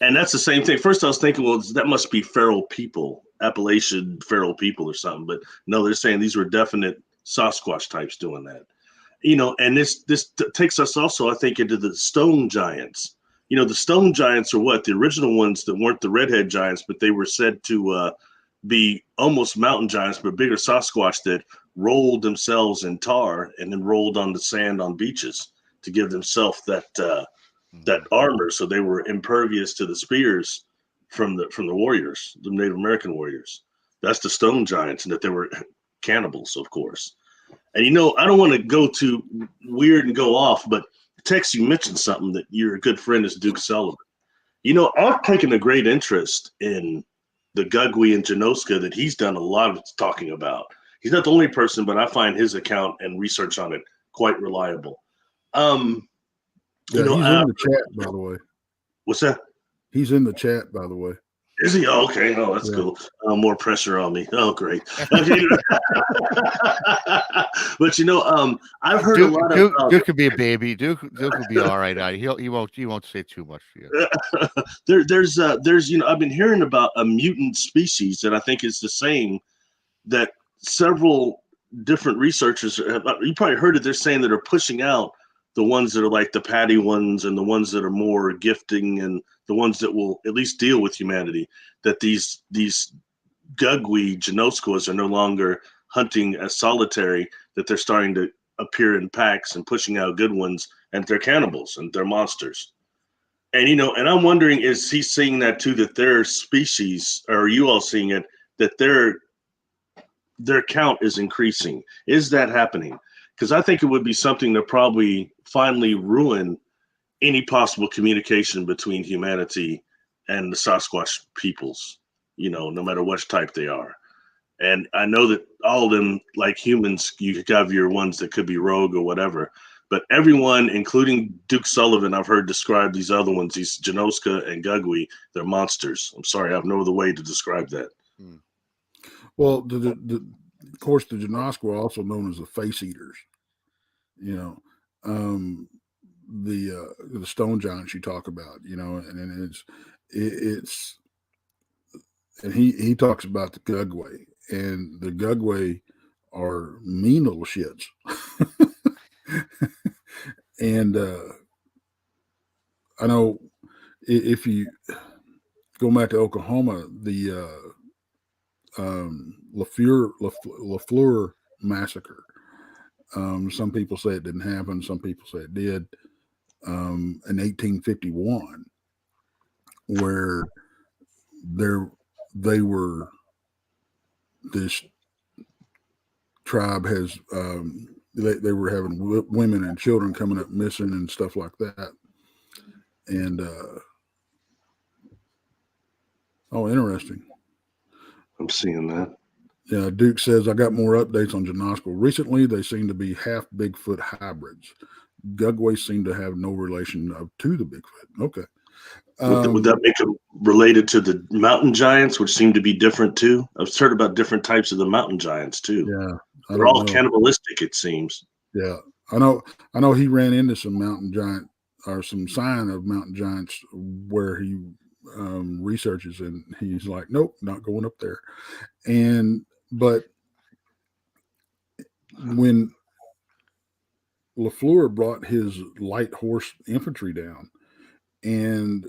And that's the same thing. First, I was thinking, well, that must be feral people, Appalachian feral people or something. But no, they're saying these were definite Sasquatch types doing that. And this takes us also, I think, into the stone giants. The stone giants are what? The original ones that weren't the redhead giants, but they were said to be almost mountain giants, but bigger Sasquatch that rolled themselves in tar and then rolled on the sand on beaches to give themselves that armor, so they were impervious to the spears from the warriors, the Native American warriors. That's the stone giants, and that they were cannibals, of course. And I don't want to go too weird and go off, but Tex, you mentioned something that your good friend is Duke Sullivan. I've taken a great interest in the Gugwe and Janoska that he's done a lot of talking about. He's not the only person, but I find his account and research on it quite reliable. He's in the chat, by the way. What's that? He's in the chat, by the way. Is he? Oh, okay. Oh, that's cool. More pressure on me. Oh, great. Okay. But I've heard a lot of Duke could be a baby. Duke will be all right. He won't say too much to you. There's I've been hearing about a mutant species that I think is the same that several different researchers you probably heard it. They're saying that are pushing out the ones that are like the Patty ones and the ones that are more gifting and the ones that will at least deal with humanity, that these Gugwe Janoskwas are no longer hunting as solitary, that they're starting to appear in packs and pushing out good ones, and they're cannibals and they're monsters. And, and I'm wondering, is he seeing that too, that their species, or are you all seeing it, that their count is increasing? Is that happening? Because I think it would be something to probably finally ruin any possible communication between humanity and the Sasquatch peoples, no matter what type they are. And I know that all of them, like humans, you have your ones that could be rogue or whatever, but everyone, including Duke Sullivan, I've heard describe these other ones, these Janoska and Gugwe, they're monsters. I'm sorry, I have no other way to describe that. Well, of course, the Janoska are also known as the face eaters. The stone giants you talk about, and it's and he talks about the Gugwe, and the Gugwe are mean little shits. And I know if you go back to Oklahoma, the LaFleur massacre. Some people say it didn't happen. Some people say it did. In 1851, where this tribe has they were having women and children coming up missing and stuff like that. And interesting. I'm seeing that. Yeah, Duke says, I got more updates on Janosko. Recently, they seem to be half Bigfoot hybrids. Gugways seem to have no relation to the Bigfoot. Okay. Would that make them related to the mountain giants, which seem to be different too? I've heard about different types of the mountain giants too. Yeah, they're all cannibalistic, it seems. Yeah, I know. He ran into some mountain giant or some sign of mountain giants where he researches, and he's like, nope, not going up there. But when LaFleur brought his light horse infantry down and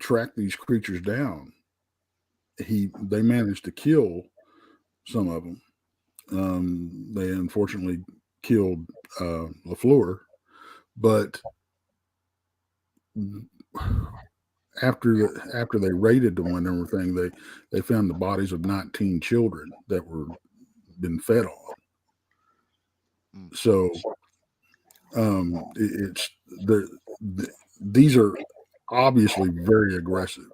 tracked these creatures down, they managed to kill some of them. They unfortunately killed LaFleur, but after they raided the one and everything, they found the bodies of 19 children that were been fed on. So these are obviously very aggressive.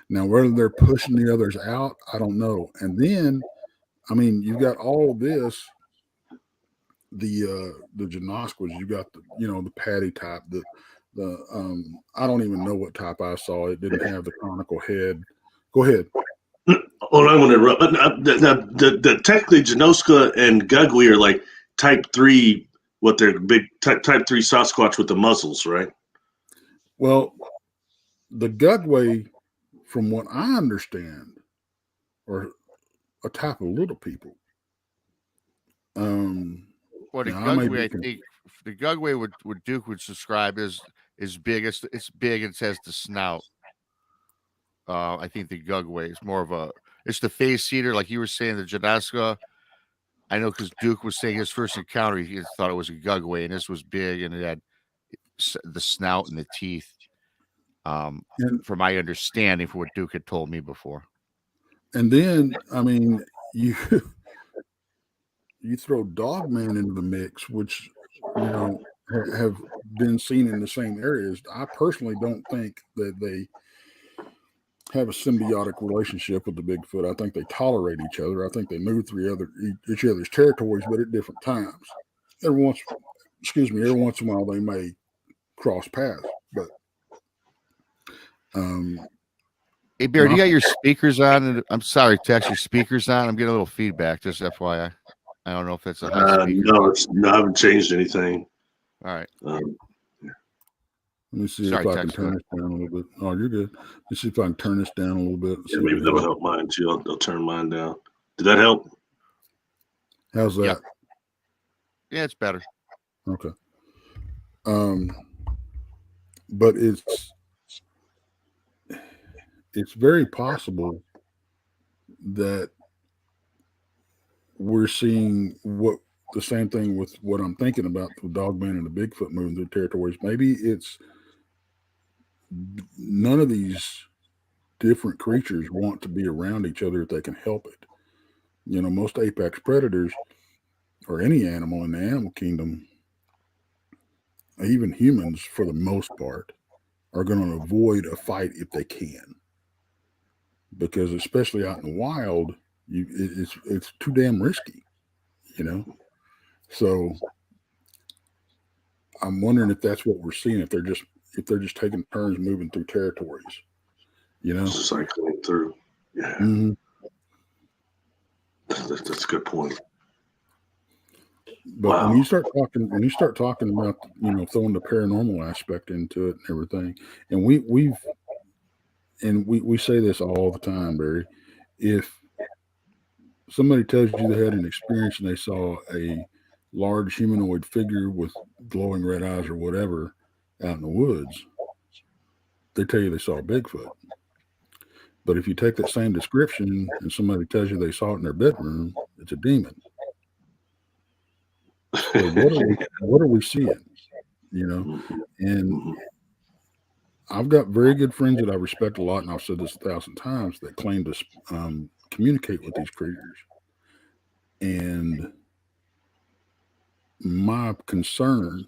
Now, whether they're pushing the others out, I don't know. And then, I mean, you've got all of this, the Janoskwas, you got the patty type, the I don't even know what type I saw. It didn't have the conical head. Go ahead. Well, I want to interrupt. The technically Janoska and Gugwe are like type 3, what they're big type 3 Sasquatch with the muzzles, right? Well, the Gugwe, from what I understand, are a type of little people. Well, the Gugwe, I think the Gugwe what Duke would describe is big. It's big and it has the snout. I think the Gugwe is more of it's the face eater, like you were saying, the Jadaska. I know because Duke was saying his first encounter, he thought it was a Gugwe, and this was big and it had the snout and the teeth. From my understanding, from what Duke had told me before. And then, I mean, you throw Dogman into the mix, which have been seen in the same areas. I personally don't think that they have a symbiotic relationship with the Bigfoot. I think they tolerate each other. I think they move through each other's territories, but at different times. Every once in a while they may cross paths. But hey, Bear, do you got your speakers on? I'm sorry, Tex, your speakers on. I'm getting a little feedback, just FYI. I don't know if that's a high speaker. No, I haven't changed anything. All right. Let me see if I can turn this down a little bit. Oh, you're good. Let's see if I can turn this down a little bit. Yeah, maybe that'll help mine too. I'll turn mine down. Did that help? How's that? Yeah, it's better. Okay. But it's very possible that we're seeing the same thing with what I'm thinking about the Dogman and the Bigfoot moving through territories. Maybe it's none of these different creatures want to be around each other if they can help it. Most apex predators or any animal in the animal kingdom, even humans for the most part, are going to avoid a fight if they can. Because especially out in the wild, it's too damn risky, So I'm wondering if that's what we're seeing. If they're just taking turns moving through territories, cycling through. Yeah, that's a good point. But when you start talking about throwing the paranormal aspect into it and everything, and we say this all the time, Barry. If somebody tells you they had an experience and they saw a large humanoid figure with glowing red eyes or whatever out in the woods, they tell you they saw a Bigfoot. But if you take that same description and somebody tells you they saw it in their bedroom, it's a demon. So what are we seeing? And I've got very good friends that I respect a lot, and I've said this 1,000 times, that claim to communicate with these creatures. And my concern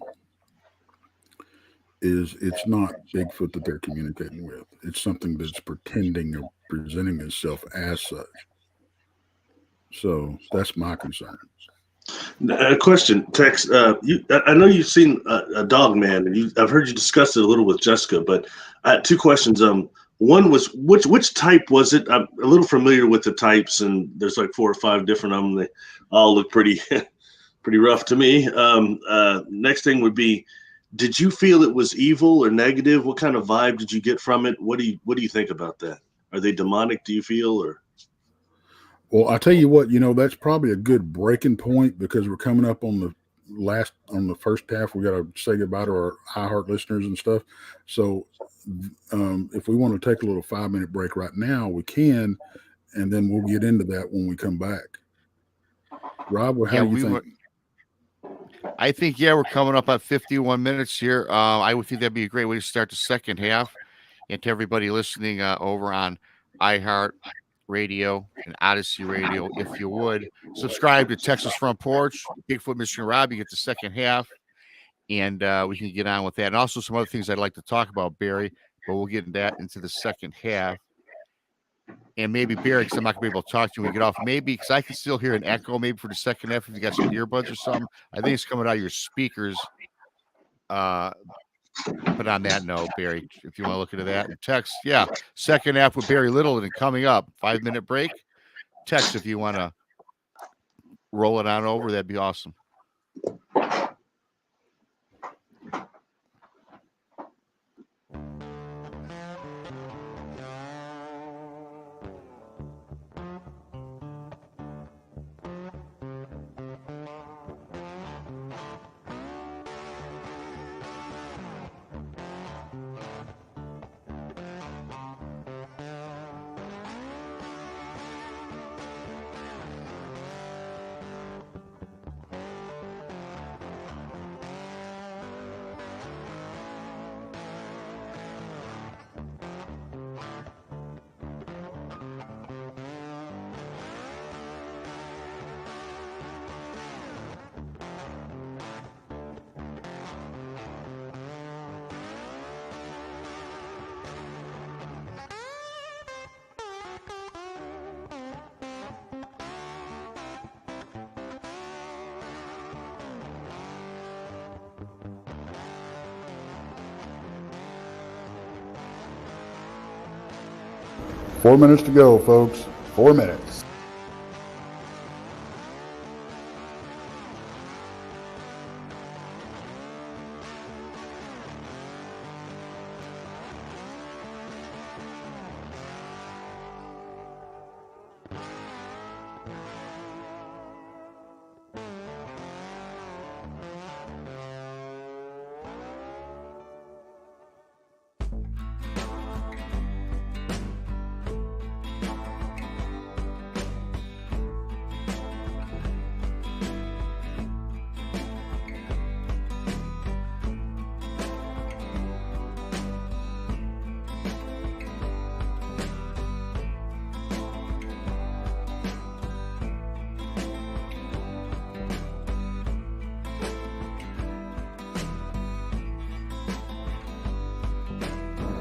is it's not Bigfoot that they're communicating with. It's something that's pretending or presenting itself as such. So that's my concern. A question, Tex. I know you've seen a Dogman, and I've heard you discuss it a little with Jessica. But I had two questions. One was which type was it? I'm a little familiar with the types, and there's like 4 or 5 different of them. They all look pretty pretty rough to me. Next thing would be, did you feel it was evil or negative? What kind of vibe did you get from it? What do you think about that? Are they demonic, do you feel, or? Well, I tell you what, that's probably a good breaking point, because we're coming up on the first half. We got to say goodbye to our iHeart listeners and stuff. So if we want to take a little 5-minute break right now, we can, and then we'll get into that when we come back. Rob, how do you think? I think, we're coming up at 51 minutes here. I would think that'd be a great way to start the second half. And to everybody listening over on iHeart Radio and Odyssey Radio, if you would subscribe to Texas Front Porch, Bigfoot Michigan Rob, you get the second half, and we can get on with that. And also some other things I'd like to talk about, Barry, but we'll get into the second half. And maybe Barry, because I'm not gonna be able to talk to you when we get off. Maybe because I can still hear an echo, maybe for the second half if you got some earbuds or something. I think it's coming out of your speakers. But on that note, Barry, if you want to look into that, and Tex, second half with Barry Littleton coming up. 5-minute break. Tex, if you want to roll it on over, that'd be awesome. Four minutes to go, folks. 4 minutes.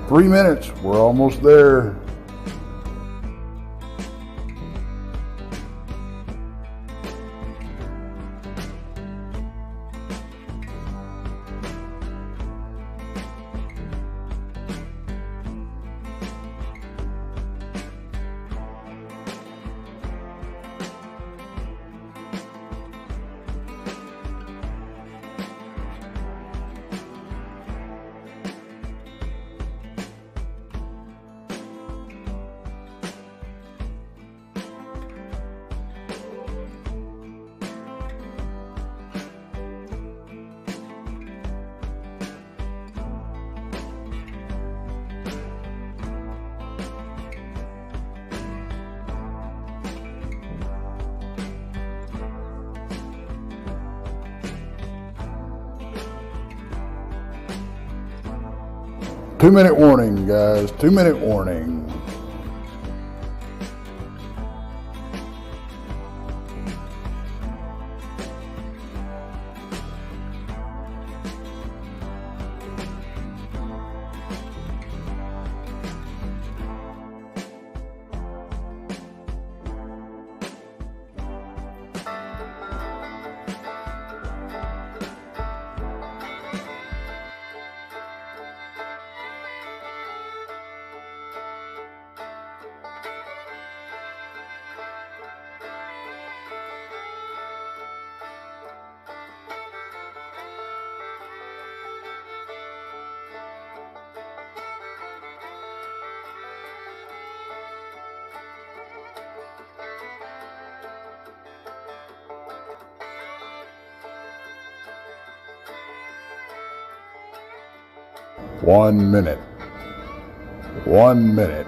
Three minutes. We're almost there. Two-minute warning, guys. 2-minute warning. 1 minute. 1 minute.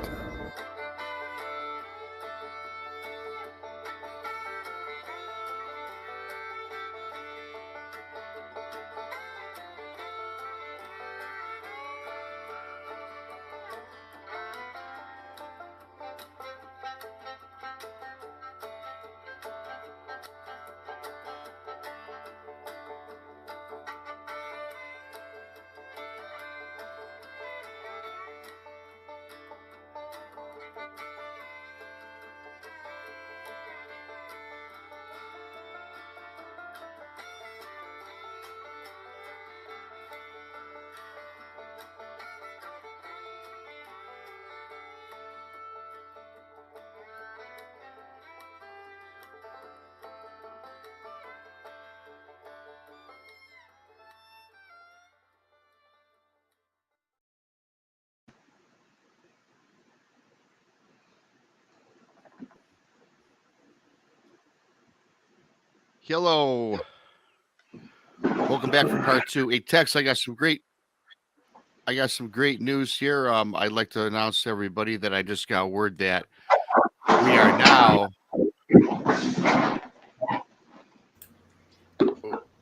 Hello. Welcome back for part 2. Hey, Tex, I got some great news here. I'd like to announce to everybody that I just got word that we are now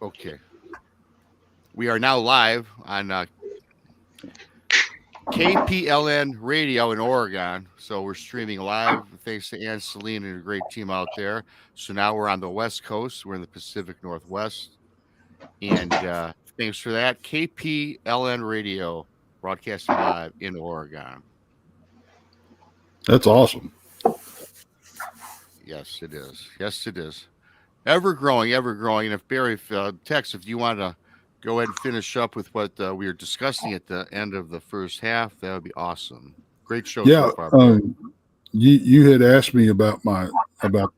okay. We are now live on KPLN radio in Oregon. So we're streaming live thanks to Ann Celine and a great team out there. So now we're on the West Coast. We're in the Pacific Northwest. And thanks for that. KPLN radio broadcasting live in Oregon. That's awesome. Yes, it is. Yes, it is. Ever growing, ever growing. And if Barry, Tex, if you want to go ahead and finish up with what we were discussing at the end of the first half, that would be awesome. Great show Yeah, so far. you had asked me about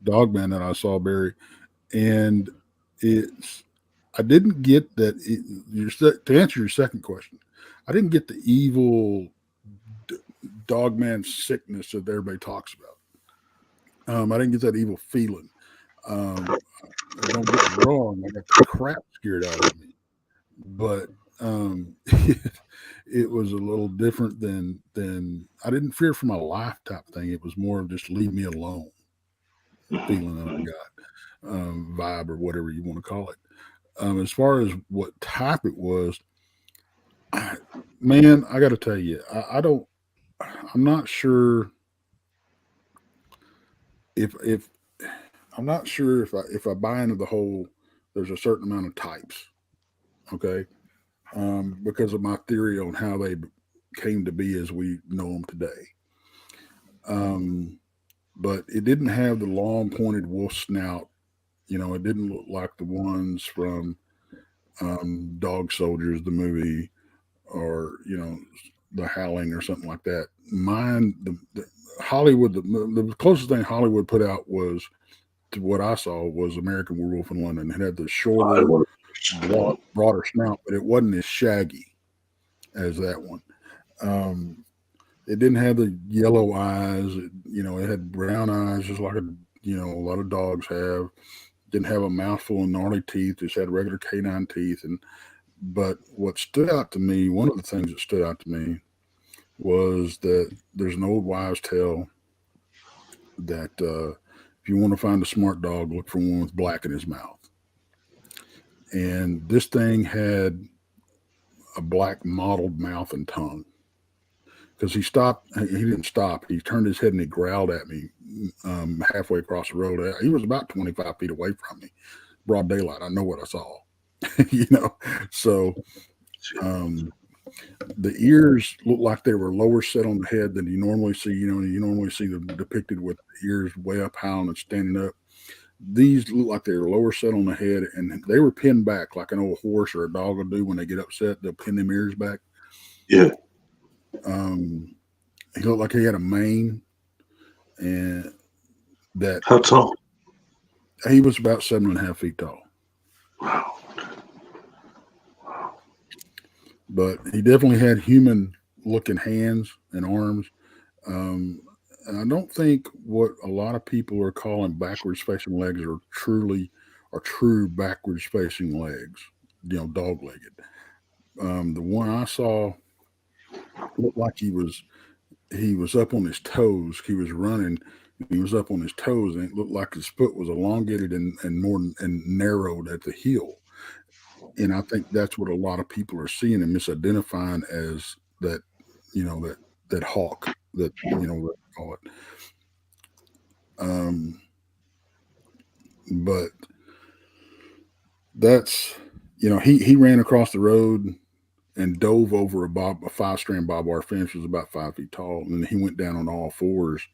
Dogman that I saw, Barry, and I didn't get that. To answer your second question, I didn't get the evil Dogman sickness that everybody talks about. I didn't get that evil feeling. Don't get me wrong, I got the crap scared out of me, but it was a little different than I didn't fear for my life type thing. It was more of just leave me alone feeling that I got, vibe or whatever you want to call it. As far as what type it was, man, I got to tell you, I'm not sure if if I buy into the whole there's a certain amount of types, okay, because of my theory on how they came to be as we know them today. But it didn't have the long pointed wolf snout. You know, it didn't look like the ones from Dog Soldiers, the movie, or The Howling or something like that. Mine, the Hollywood, the closest thing Hollywood put out was to what I saw was American Werewolf in London. It had the shorter, broader snout, but it wasn't as shaggy as that one. It didn't have the yellow eyes. It had brown eyes, just like a lot of dogs have. Didn't have a mouthful of gnarly teeth. Just had regular canine teeth. But what stood out to me, one of the things that stood out to me, was that there's an old wives' tale that if you want to find a smart dog, look for one with black in his mouth. And this thing had a black mottled mouth and tongue. Because he didn't stop. He turned his head and he growled at me halfway across the road. He was about 25 feet away from me. Broad daylight. I know what I saw. So the ears looked like they were lower set on the head than you normally see. You normally see them depicted with ears way up high and standing up. These look like they were lower set on the head, and they were pinned back like an old horse or a dog will do when they get upset. They'll pin them ears back. Yeah. He looked like he had a mane, and that. How tall? He was about 7.5 feet tall. Wow. But he definitely had human-looking hands and arms. And I don't think what a lot of people are calling backwards-facing legs are true backwards-facing legs. Dog-legged. The one I saw looked like he was up on his toes. He was running. He was up on his toes, and it looked like his foot was elongated and more and narrowed at the heel. And I think that's what a lot of people are seeing and misidentifying as that, that hawk that what they call it. But that's he ran across the road and dove over a 5-strand barbed wire fence, was about 5 feet tall, and he went down on all fours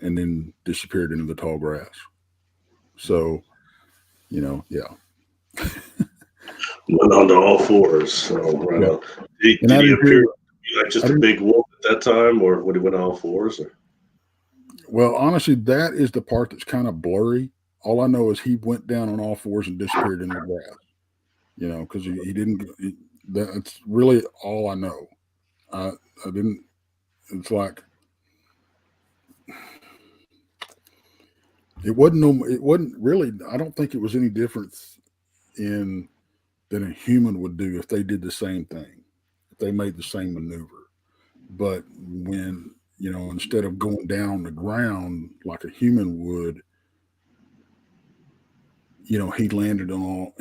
and then disappeared into the tall grass. So, yeah. Went on to all fours. So, Yeah. Did he appear to be like just a big wolf at that time, or would he went on all fours? Or? Well, honestly, that is the part that's kind of blurry. All I know is he went down on all fours and disappeared in the grass. Because he didn't. That's really all I know. I didn't. It's like it wasn't. It wasn't really. I don't think it was any difference than a human would do if they did the same thing, if they made the same maneuver. But when instead of going down on the ground like a human would, he landed on all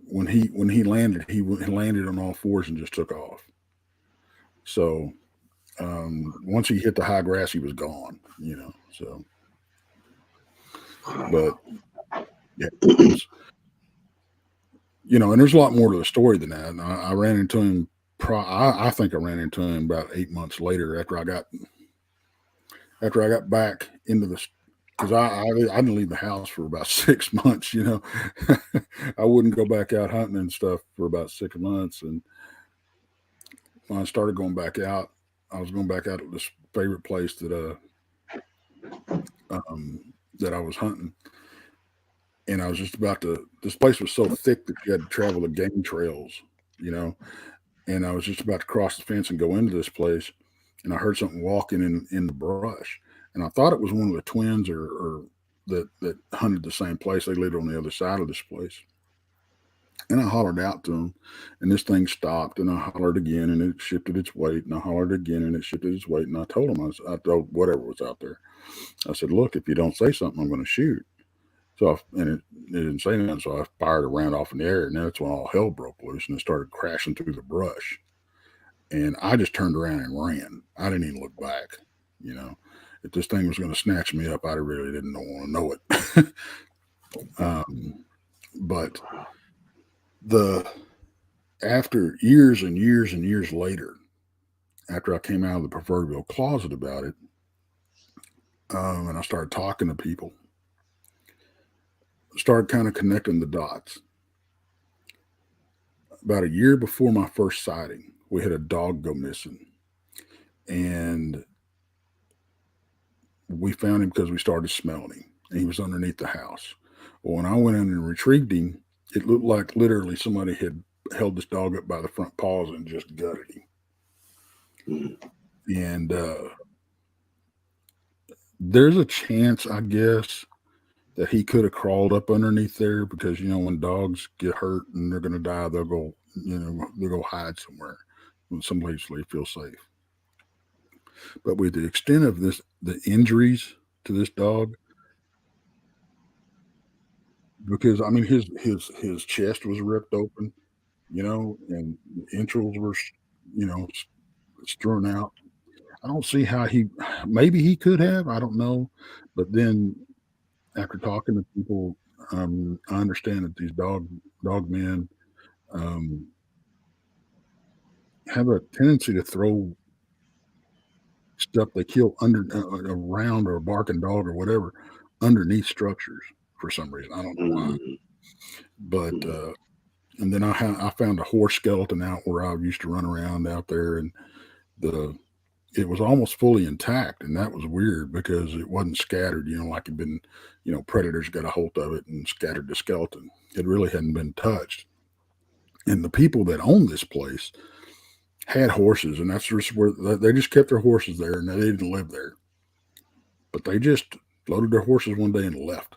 when he landed on all fours and just took off. So once he hit the high grass, he was gone. So but yeah, and there's a lot more to the story than that. And I ran into him. I think I ran into him about 8 months later after I got back into the, because I didn't leave the house for about 6 months. I wouldn't go back out hunting and stuff for about 6 months. And when I started going back out, I was going back out at this favorite place that I was hunting. And I was just about to, this place was so thick that you had to travel the game trails, and I was just about to cross the fence and go into this place. And I heard something walking in the brush. And I thought it was one of the twins or that hunted the same place. They lived on the other side of this place. And I hollered out to them, and this thing stopped, and I hollered again, and it shifted its weight, and I hollered again, and it shifted its weight. And I told them, I told whatever was out there, I said, look, if you don't say something, I'm going to shoot. So, it didn't say nothing, so I fired a round off in the air, and that's when all hell broke loose, and it started crashing through the brush. And I just turned around and ran. I didn't even look back. If this thing was going to snatch me up, I really didn't want to know it. But after years and years and years later, after I came out of the proverbial closet about it, and I started talking to people, started kind of connecting the dots. About a year before my first sighting, we had a dog go missing, and we found him because we started smelling him, and he was underneath the house. Well, when I went in and retrieved him, it looked like literally somebody had held this dog up by the front paws and just gutted him. And there's a chance, I guess, that he could have crawled up underneath there, because when dogs get hurt and they're going to die, they'll go hide somewhere, someplace they feel safe. But with the extent of the injuries to this dog, because I mean his chest was ripped open, and the entrails were, strewn out. I don't see how maybe he could have, I don't know. But then after talking to people, I understand that these dogmen have a tendency to throw stuff they kill under a round or a barking dog or whatever underneath structures for some reason. I don't know why. But and then I found a horse skeleton out where I used to run around out there, and it was almost fully intact, and that was weird because it wasn't scattered, like it'd been, predators got a hold of it and scattered the skeleton. It really hadn't been touched. And the people that owned this place had horses, and that's just where they just kept their horses there, and they didn't live there. But they just loaded their horses one day and left.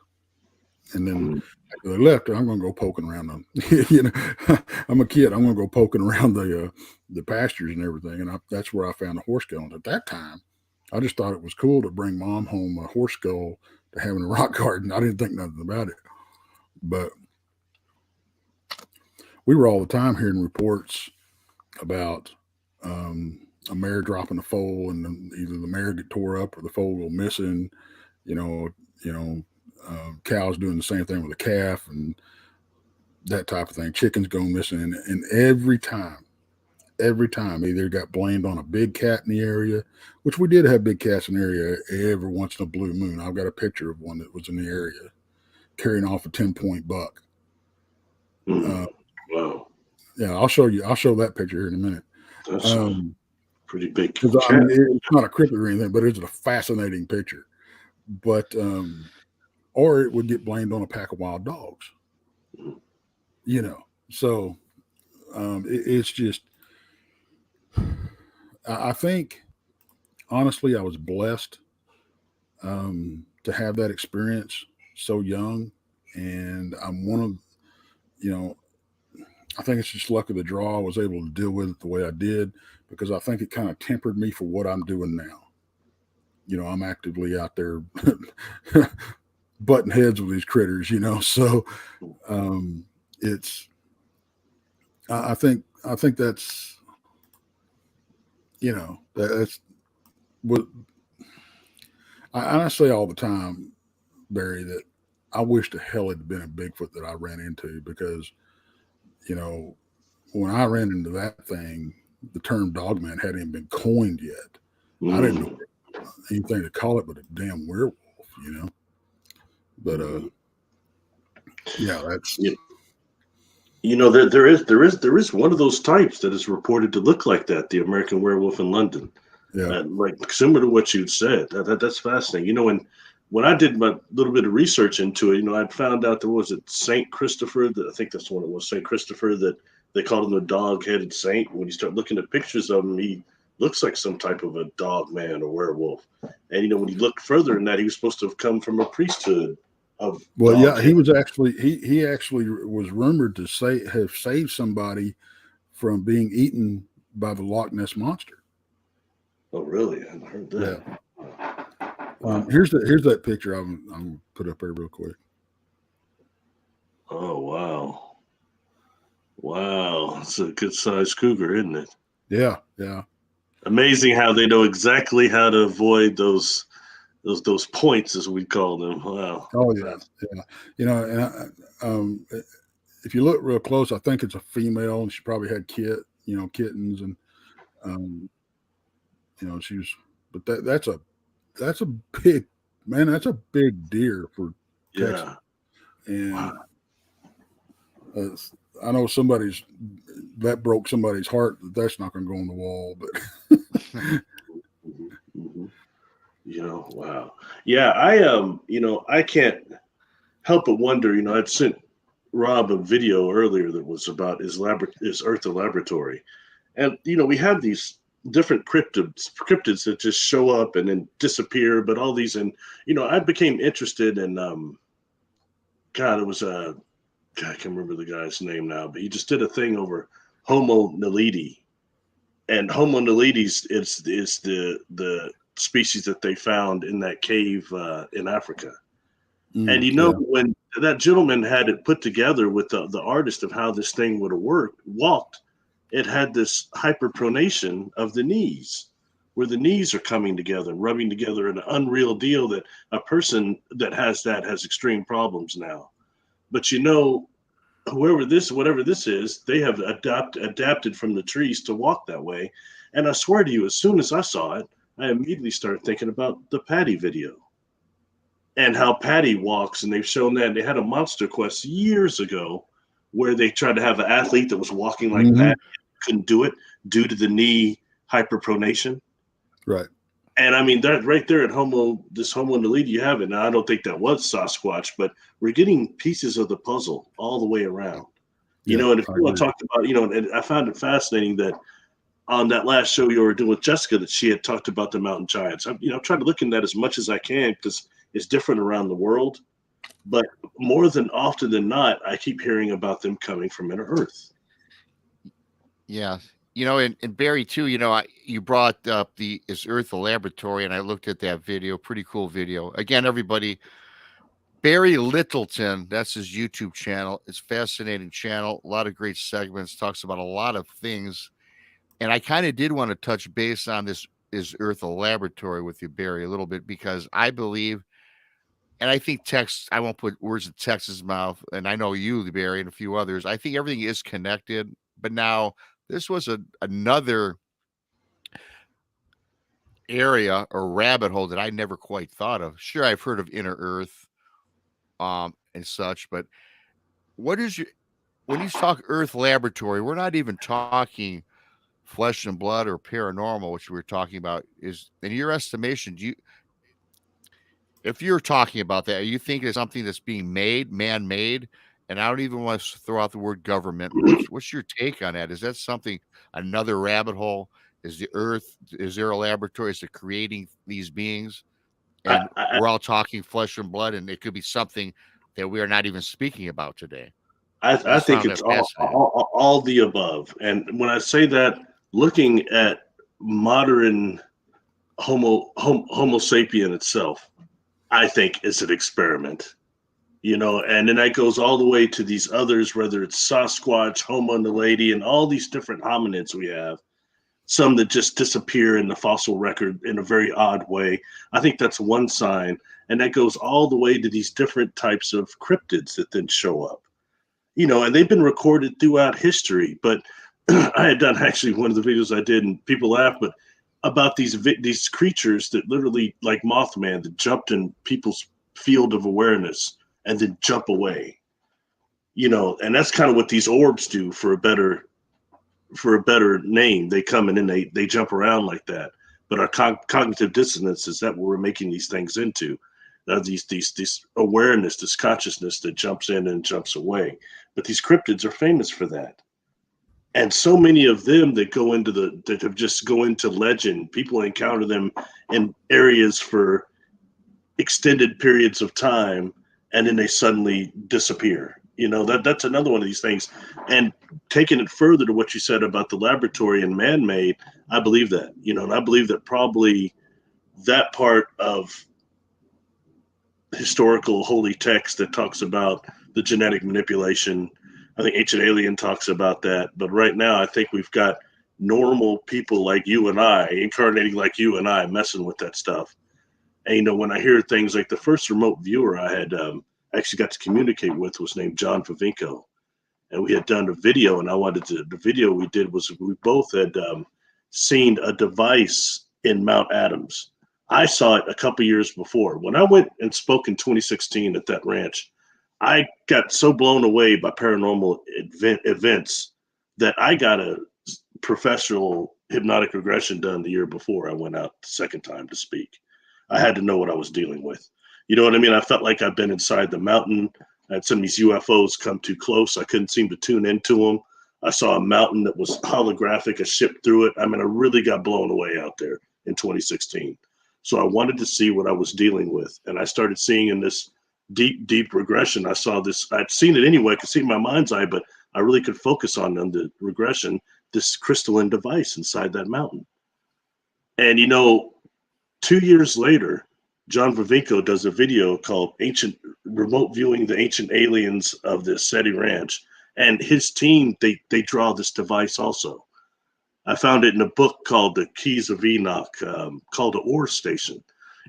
And then after they left, I'm going to go poking around them. I'm a kid. I'm going to go poking around the pastures and everything. And that's where I found the horse skull. At that time, I just thought it was cool to bring mom home a horse skull to have in a rock garden. I didn't think nothing about it. But we were all the time hearing reports about a mare dropping a foal, and either the mare get tore up or the foal go missing. Cows doing the same thing with a calf and that type of thing. Chickens going missing, and every time, either got blamed on a big cat in the area, which we did have big cats in the area every once in a blue moon. I've got a picture of one that was in the area carrying off a 10-point buck. Wow. Yeah, I'll show that picture here in a minute. That's pretty big. I mean, it's not a cryptid or anything, but it's a fascinating picture. But or it would get blamed on a pack of wild dogs. So it's just, I think, honestly, I was blessed to have that experience so young, and I'm one of, I think it's just luck of the draw. I was able to deal with it the way I did, because I think it kind of tempered me for what I'm doing now. I'm actively out there butting heads with these critters, so I think that's, that's what I say all the time, Barry, that I wish to hell it had been a Bigfoot that I ran into, because, when I ran into that thing, the term Dogman hadn't even been coined yet. I didn't know anything to call it but a damn werewolf, But yeah, that's there is one of those types that is reported to look like that, the American werewolf in London. Yeah, like similar to what you'd said. That's fascinating. When I did my little bit of research into it, I found out there was Saint Christopher. I think that's the one it was, Saint Christopher, that they called him the dog-headed saint. When you start looking at pictures of him, he looks like some type of a dog man or werewolf. And when you look further in that, he was supposed to have come from a priesthood of. Well, yeah, he was actually he actually was rumored to have saved somebody from being eaten by the Loch Ness monster. Oh, really? I hadn't heard that. Yeah. Here's that picture I'm gonna put up there real quick. Oh, wow! It's a good sized cougar, isn't it? Yeah. Amazing how they know exactly how to avoid those points, as we call them. Wow. Oh yeah. And if you look real close, I think it's a female, and she probably had kittens, and she was. But that's a big man. That's a big deer for Texas. And wow. I know that broke somebody's heart. That's not going to go on the wall, but wow. Yeah, I can't help but wonder. I'd sent Rob a video earlier that was about his Earth Laboratory, and we have these different cryptids that just show up and then disappear, but all these, and I became interested in it was I can't remember the guy's name now, but he just did a thing over Homo naledi, and Homo naledi is the species that they found in that cave in Africa. And when that gentleman had it put together with the artist of how this thing would have walked, it had this hyperpronation of the knees, where the knees are coming together and rubbing together, an unreal deal that a person that has extreme problems now. But whatever this is, they have adapted from the trees to walk that way. And I swear to you, as soon as I saw it, I immediately started thinking about the Patty video and how Patty walks. And they've shown that they had a Monster Quest years ago where they tried to have an athlete that was walking like Patty, couldn't do it due to the knee hyperpronation. Right. And I mean, that right there at this Homo naledi, you have it. Now, I don't think that was Sasquatch, but we're getting pieces of the puzzle all the way around. And if you want to talk about, and I found it fascinating that on that last show you were doing with Jessica, that she had talked about the mountain giants. I'm trying to look into that as much as I can, because it's different around the world. But more than often than not, I keep hearing about them coming from inner Earth. Yeah. And Barry too, you brought up the is Earth a laboratory, and I looked at that video, pretty cool video. Again, everybody, Barry Littleton, that's his YouTube channel. It's a fascinating channel, a lot of great segments, talks about a lot of things. And I kind of did want to touch base on this is Earth a laboratory with you, Barry, a little bit, because I believe, and I think Tex, I won't put words in Tex's mouth, and I know you, Barry, and a few others. I think everything is connected, but now this was another area or rabbit hole that I never quite thought of. Sure, I've heard of inner Earth, and such, but what is your when you talk Earth laboratory? We're not even talking flesh and blood or paranormal, which we were talking about. Is in your estimation, do you if you're talking about that, are you thinking it's something that's being made, man-made? And I don't even want to throw out the word government. What's your take on that? Is that something another rabbit hole? Is the Earth? Is there a laboratory? Is it creating these beings? I, And I, we're all talking flesh and blood, and it could be something that we are not even speaking about today. I I just think found that it's fascinating. all the above. And when I say that, looking at modern Homo sapien itself, I think is an experiment. And then that goes all the way to these others, whether it's Sasquatch, Homo naledi, and all these different hominids we have. Some that just disappear in the fossil record in a very odd way. I think that's one sign. And that goes all the way to these different types of cryptids that then show up. And they've been recorded throughout history. But I had done actually one of the videos I did, and people laugh, but about these creatures that literally, like Mothman, that jumped in people's field of awareness and then jump away. And that's kind of what these orbs do for a better name. They come in and they jump around like that. But our cognitive dissonance is that what we're making these things into. These awareness, this consciousness that jumps in and jumps away. But these cryptids are famous for that. And so many of them that have just go into legend. People encounter them in areas for extended periods of time, and then they suddenly disappear. That's another one of these things. And taking it further to what you said about the laboratory and man-made, I believe that. And I believe that probably that part of historical holy text that talks about the genetic manipulation, I think Ancient Alien talks about that. But right now, I think we've got normal people like you and I, incarnating like you and I, messing with that stuff. And, when I hear things like the first remote viewer I had actually got to communicate with was named John Favinko. And we had done a video, and the video we did was we both had seen a device in Mount Adams. I saw it a couple years before. When I went and spoke in 2016 at that ranch, I got so blown away by paranormal events that I got a professional hypnotic regression done the year before I went out the second time to speak. I had to know what I was dealing with. You know what I mean? I felt like I've been inside the mountain. I had some of these UFOs come too close. I couldn't seem to tune into them. I saw a mountain that was holographic, a ship through it. I mean, I really got blown away out there in 2016. So I wanted to see what I was dealing with. And I started seeing in this deep regression. I saw this, I'd seen it anyway, I could see it in my mind's eye, but I really could focus on the regression, this crystalline device inside that mountain. And 2 years later, John Vavinko does a video called Remote Viewing the Ancient Aliens of the SETI Ranch. And his team, they draw this device also. I found it in a book called The Keys of Enoch, called the Orbs Station.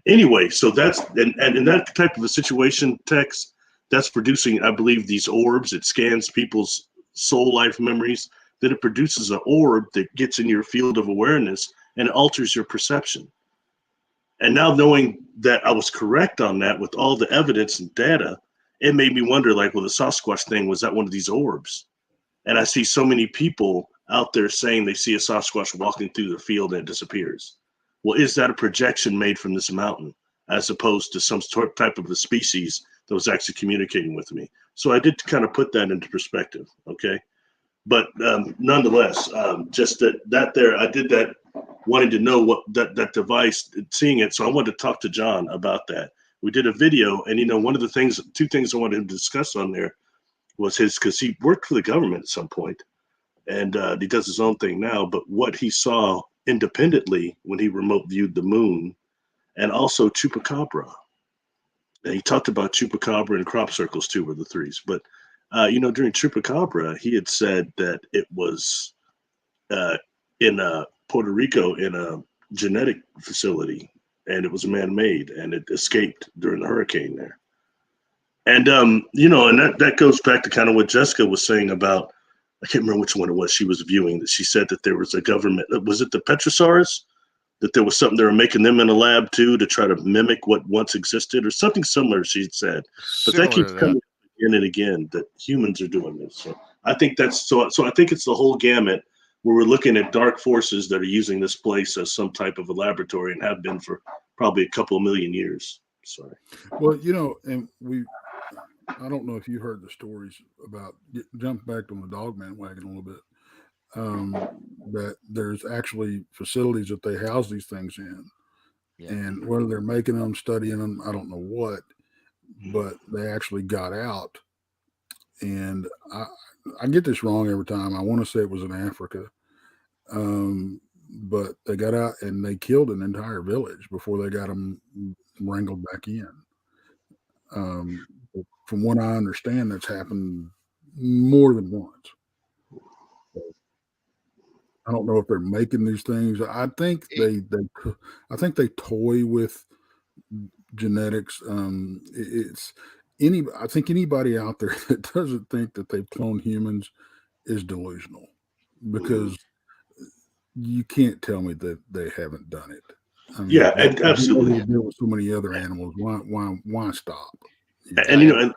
Anyway, so that's, and in that type of a situation, Tex, that's producing, I believe, these orbs. It scans people's soul life memories. Then it produces an orb that gets in your field of awareness and alters your perception. And now knowing that I was correct on that with all the evidence and data, it made me wonder, like, well, the Sasquatch thing, was that one of these orbs? And I see so many people out there saying they see a Sasquatch walking through the field and it disappears. Well, is that a projection made from this mountain as opposed to some type of a species that was actually communicating with me? So I did kind of put that into perspective, okay? But nonetheless, just that there, I did that wanting to know what that device, seeing it. So I wanted to talk to John about that We did a video, and one of the things, two things I wanted him to discuss on there was because he worked for the government at some point, and he does his own thing now. But what he saw independently when he remote viewed the moon, and also chupacabra. And he talked about chupacabra and crop circles too, were the threes. But during chupacabra, he had said that it was in Puerto Rico in a genetic facility, and it was man-made, and it escaped during the hurricane there. And and that goes back to kind of what Jessica was saying about, I can't remember which one it was she was viewing, that she said that there was a government, was it the Petrosaurs? That there was something they were making them in a lab too to try to mimic what once existed, or something similar, she said. But that keeps coming again and again, that humans are doing this. So I think that's so I think it's the whole gamut where we're looking at dark forces that are using this place as some type of a laboratory and have been for probably a couple of million years. Sorry. Well, and I don't know if you heard the stories about, jump back on the Dogman wagon a little bit, that there's actually facilities that they house these things in. Yeah. And whether they're making them, studying them, I don't know what, but they actually got out. And I get this wrong every time. I want to say it was in Africa. But they got out and they killed an entire village before they got them wrangled back in. From what I understand, that's happened more than once. I don't know if they're making these things. I think they toy with genetics. I think anybody out there that doesn't think that they've cloned humans is delusional, because you can't tell me that they haven't done it. I mean, and absolutely. Deal with so many other animals. Why stop? And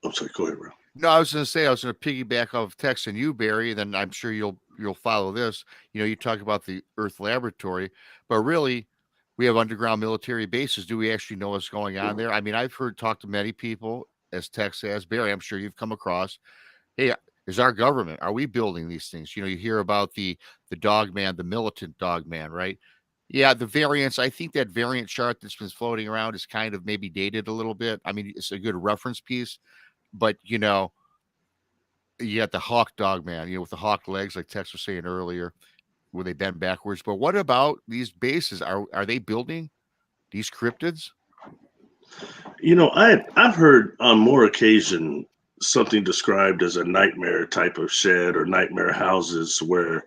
I'm sorry. Go ahead, bro. No, I was going to piggyback off Tex and you, Barry, and then I'm sure you'll follow this. You talk about the Earth Laboratory, but really, we have underground military bases. Do we actually know what's going on there? I mean, I've talked to many people, as Tex has, Barry, I'm sure you've come across, hey, is our government, are we building these things? You hear about the Dogman, the militant Dogman, right? Yeah, the variants, I think that variant chart that's been floating around is kind of maybe dated a little bit. I mean, it's a good reference piece, but, you got the hawk Dogman, with the hawk legs, like Tex was saying earlier, where they bend backwards. But what about these bases? Are they building these cryptids? I've heard on more occasion something described as a nightmare type of shed or nightmare houses where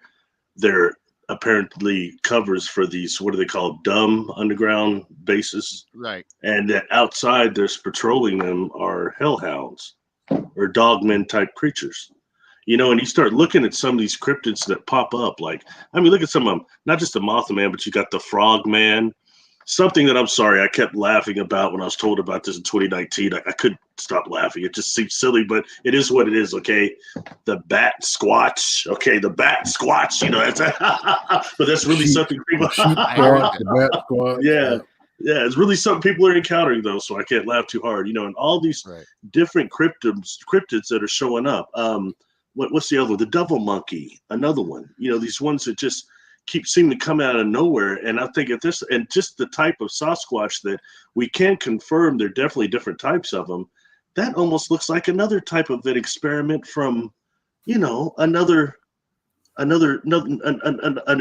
they're apparently covers for these, what do they call, dumb underground bases? Right. And that outside there's patrolling them are hellhounds or dogmen type creatures. And you start looking at some of these cryptids that pop up. Look at some of them, not just the Mothman, but you got the Frogman, something that I'm sorry, I kept laughing about when I was told about this in 2019. I couldn't stop laughing. It just seems silly, but it is what it is. Okay. The bat squatch. Okay. The bat squatch, but that's really something people, the bat squatch. Yeah. Yeah. It's really something people are encountering though. So I can't laugh too hard, and all these different cryptids that are showing up. What's the other one? The devil monkey, another one, these ones that just seem to come out of nowhere. And I think and just the type of Sasquatch that we can confirm, there are definitely different types of them. That almost looks like another type of an experiment from, another a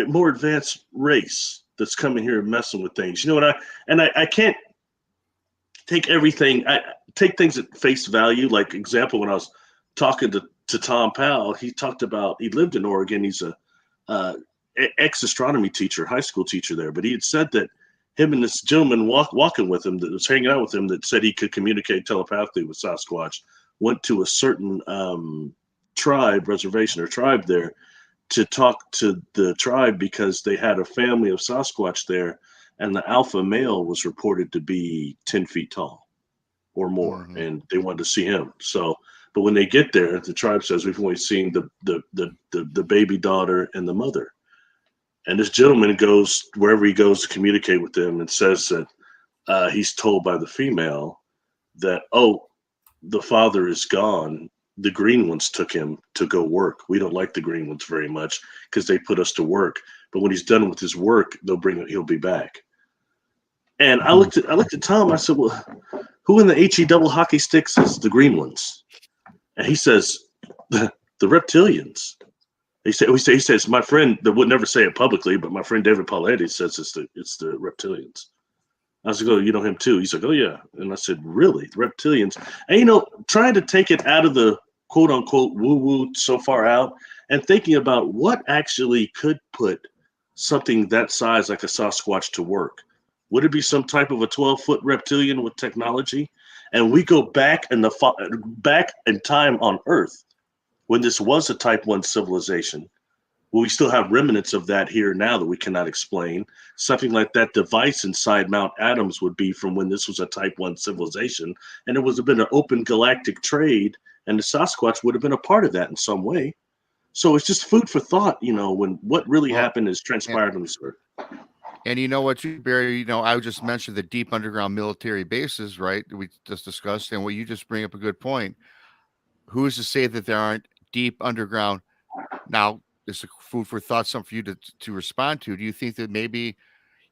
more advanced race that's coming here and messing with things. I can't take everything. I take things at face value. Like example, when I was talking to Tom Powell, he talked about, he lived in Oregon. He's a ex-astronomy teacher, high school teacher there. But he had said that him and this gentleman walking with him that was hanging out with him that said he could communicate telepathically with Sasquatch went to a certain reservation or tribe there to talk to the tribe because they had a family of Sasquatch there, and the alpha male was reported to be 10 feet tall or more, and they wanted to see him. So, but when they get there, the tribe says, we've only seen the baby daughter and the mother. And this gentleman goes wherever he goes to communicate with them and says that he's told by the female that, the father is gone. The green ones took him to go work. We don't like the green ones very much because they put us to work. But when he's done with his work, he'll be back. And I looked at Tom. I said, "Well, who in the HE double hockey sticks is the green ones?" And he says, "The reptilians." He says, "My friend that would never say it publicly, but my friend David Pauletti says it's the reptilians." I was like, "Oh, you know him too?" He's like, "Oh yeah." And I said, "Really, the reptilians?" And trying to take it out of the quote unquote woo woo so far out, and thinking about what actually could put something that size like a Sasquatch to work. Would it be some type of a 12-foot reptilian with technology? And we go back back in time on Earth when this was a Type 1 civilization. Well, we still have remnants of that here now that we cannot explain. Something like that device inside Mount Adams would be from when this was a Type 1 civilization, and it would have been an open galactic trade, and the Sasquatch would have been a part of that in some way. So it's just food for thought, when what really happened is transpired on this Earth. And you know what, Barry, I just mentioned the deep underground military bases, right? We just discussed, and what you just bring up a good point. Who is to say that there aren't deep underground? Now, it's a food for thought, something for you to respond to. Do you think that maybe,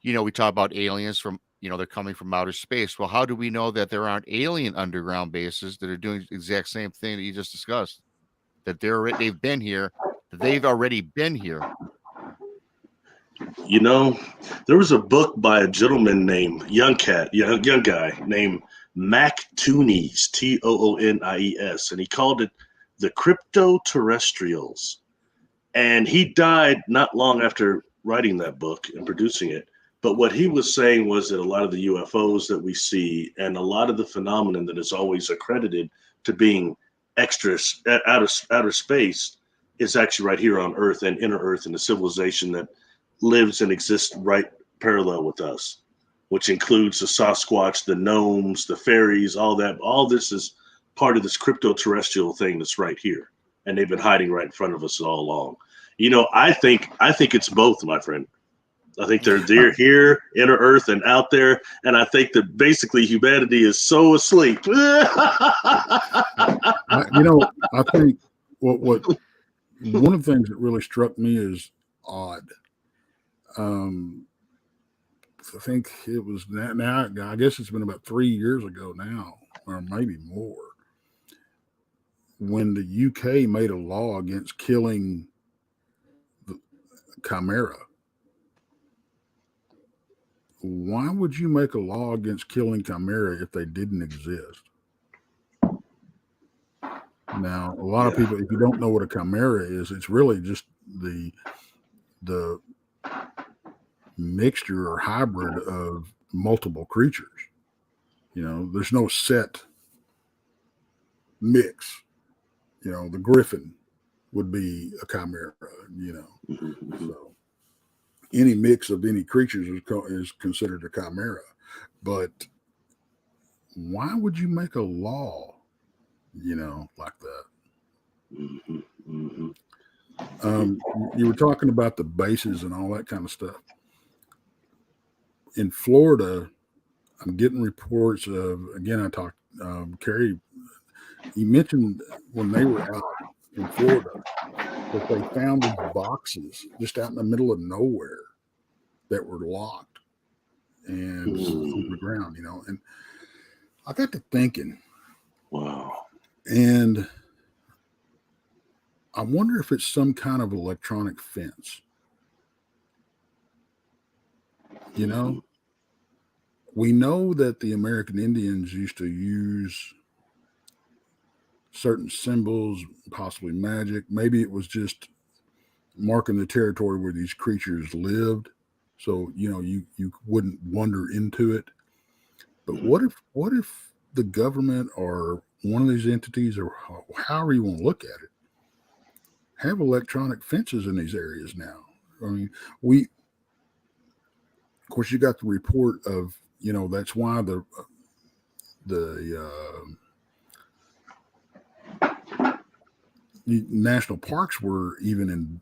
we talk about aliens from, they're coming from outer space. Well, how do we know that there aren't alien underground bases that are doing the exact same thing that you just discussed? That they've been here, that they've already been here. There was a book by a gentleman named young guy named Mac Toonies, Toonies, and he called it the Crypto-Terrestrials. And he died not long after writing that book and producing it. But what he was saying was that a lot of the UFOs that we see and a lot of the phenomenon that is always accredited to being outer space is actually right here on Earth and inner Earth, and the civilization that lives and exists right parallel with us, which includes the Sasquatch, the gnomes, the fairies, all that. All this is part of this crypto-terrestrial thing that's right here, and they've been hiding right in front of us all along. I think it's both, my friend. I think they're here, inner Earth, and out there, and I think that basically humanity is so asleep. I think what one of the things that really struck me as odd. I think it was now. I guess it's been about 3 years ago now, or maybe more, when the UK made a law against killing the chimera. Why would you make a law against killing chimera if they didn't exist? Now, a lot of people, if you don't know what a chimera is, it's really just the mixture or hybrid of multiple creatures. There's no set mix. The griffin would be a chimera, so any mix of any creatures is considered a chimera. But why would you make a law, like that? You were talking about the bases and all that kind of stuff. In Florida, I'm getting reports of, again, I talked, Carrie, you mentioned when they were out in Florida that they found these boxes just out in the middle of nowhere that were locked and on the ground, and I got to thinking, wow. And I wonder if it's some kind of electronic fence. We know that the American Indians used to use certain symbols, possibly magic. Maybe it was just marking the territory where these creatures lived, so you wouldn't wander into it. But what if the government or one of these entities, or however you want to look at it, have electronic fences in these areas now? I mean, of course, you got the report of, that's why the national parks were even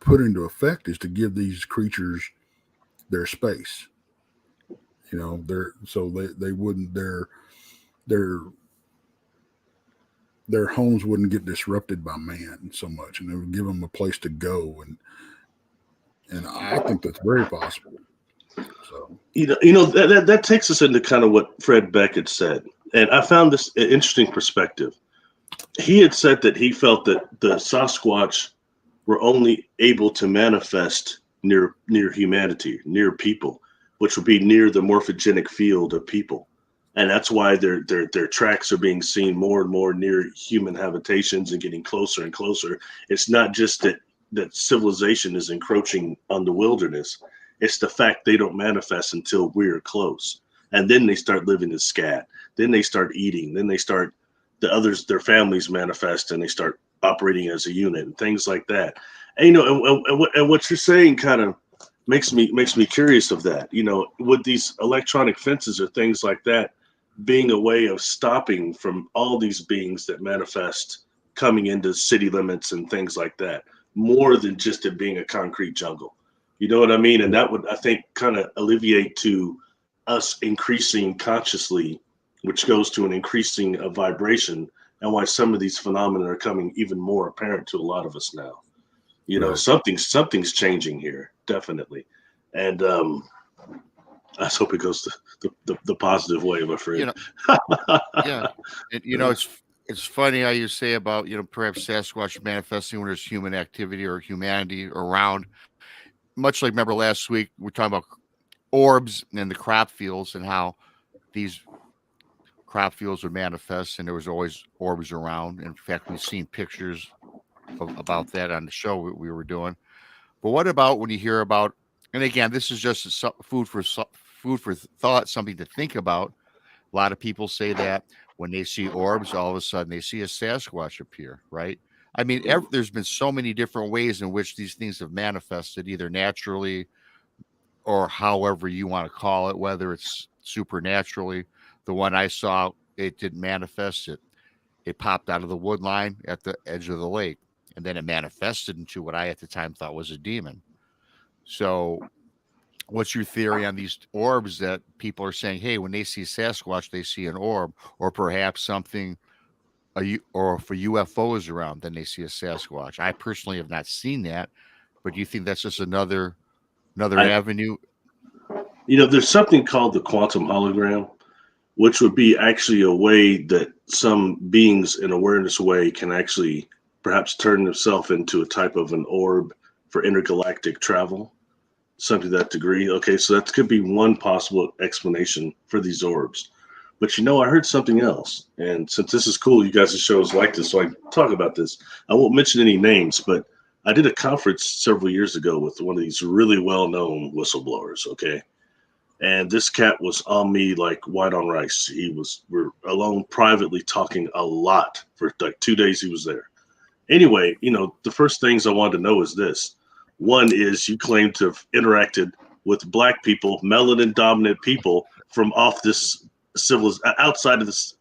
put into effect, is to give these creatures their space. They wouldn't, their homes wouldn't get disrupted by man so much, and they would give them a place to go. And I think that's very possible. So that takes us into kind of what Fred Beckett said, and I found this an interesting perspective. He had said that he felt that the Sasquatch were only able to manifest near humanity, near people, which would be near the morphogenic field of people, and that's why their tracks are being seen more and more near human habitations and getting closer and closer. It's not just that civilization is encroaching on the wilderness. It's the fact they don't manifest until we're close. And then they start living as scat. Then they start eating. Then they start, their families manifest and they start operating as a unit and things like that. And, and what you're saying kind of makes me curious of that. With these electronic fences or things like that being a way of stopping from all these beings that manifest coming into city limits and things like that, more than just it being a concrete jungle. You know what I mean? And that would, I think, kind of alleviate to us increasing consciously, which goes to an increasing of vibration, and why some of these phenomena are coming even more apparent to a lot of us now. Right. Something's changing here, definitely. And I just hope it goes the positive way, my friend. Yeah. It's funny how you say about, perhaps Sasquatch manifesting when there's human activity or humanity around. Much like, remember last week, we were talking about orbs and the crop fields and how these crop fields would manifest, and there was always orbs around. In fact, we've seen pictures about that on the show we were doing. But what about when you hear about, and again, this is just food for thought, something to think about. A lot of people say that when they see orbs, all of a sudden they see a Sasquatch appear, right? I mean, there's been so many different ways in which these things have manifested, either naturally or however you want to call it, whether it's supernaturally. The one I saw, it didn't manifest. It popped out of the wood line at the edge of the lake, and then it manifested into what I at the time thought was a demon. So what's your theory on these orbs that people are saying, hey, when they see Sasquatch, they see an orb, or perhaps something, or if a UFO is around, then they see a Sasquatch? I personally have not seen that, but do you think that's just another avenue? There's something called the quantum hologram, which would be actually a way that some beings in awareness way can actually perhaps turn themselves into a type of an orb for intergalactic travel, something to that degree. Okay, so that could be one possible explanation for these orbs. But I heard something else. And since this is cool, you guys' shows like this, so I can talk about this. I won't mention any names, but I did a conference several years ago with one of these really well-known whistleblowers, okay? And this cat was on me like white on rice. We're alone privately talking a lot for like 2 days he was there. Anyway, the first things I wanted to know is this. One is you claim to have interacted with black people, melanin dominant people from off this outside of this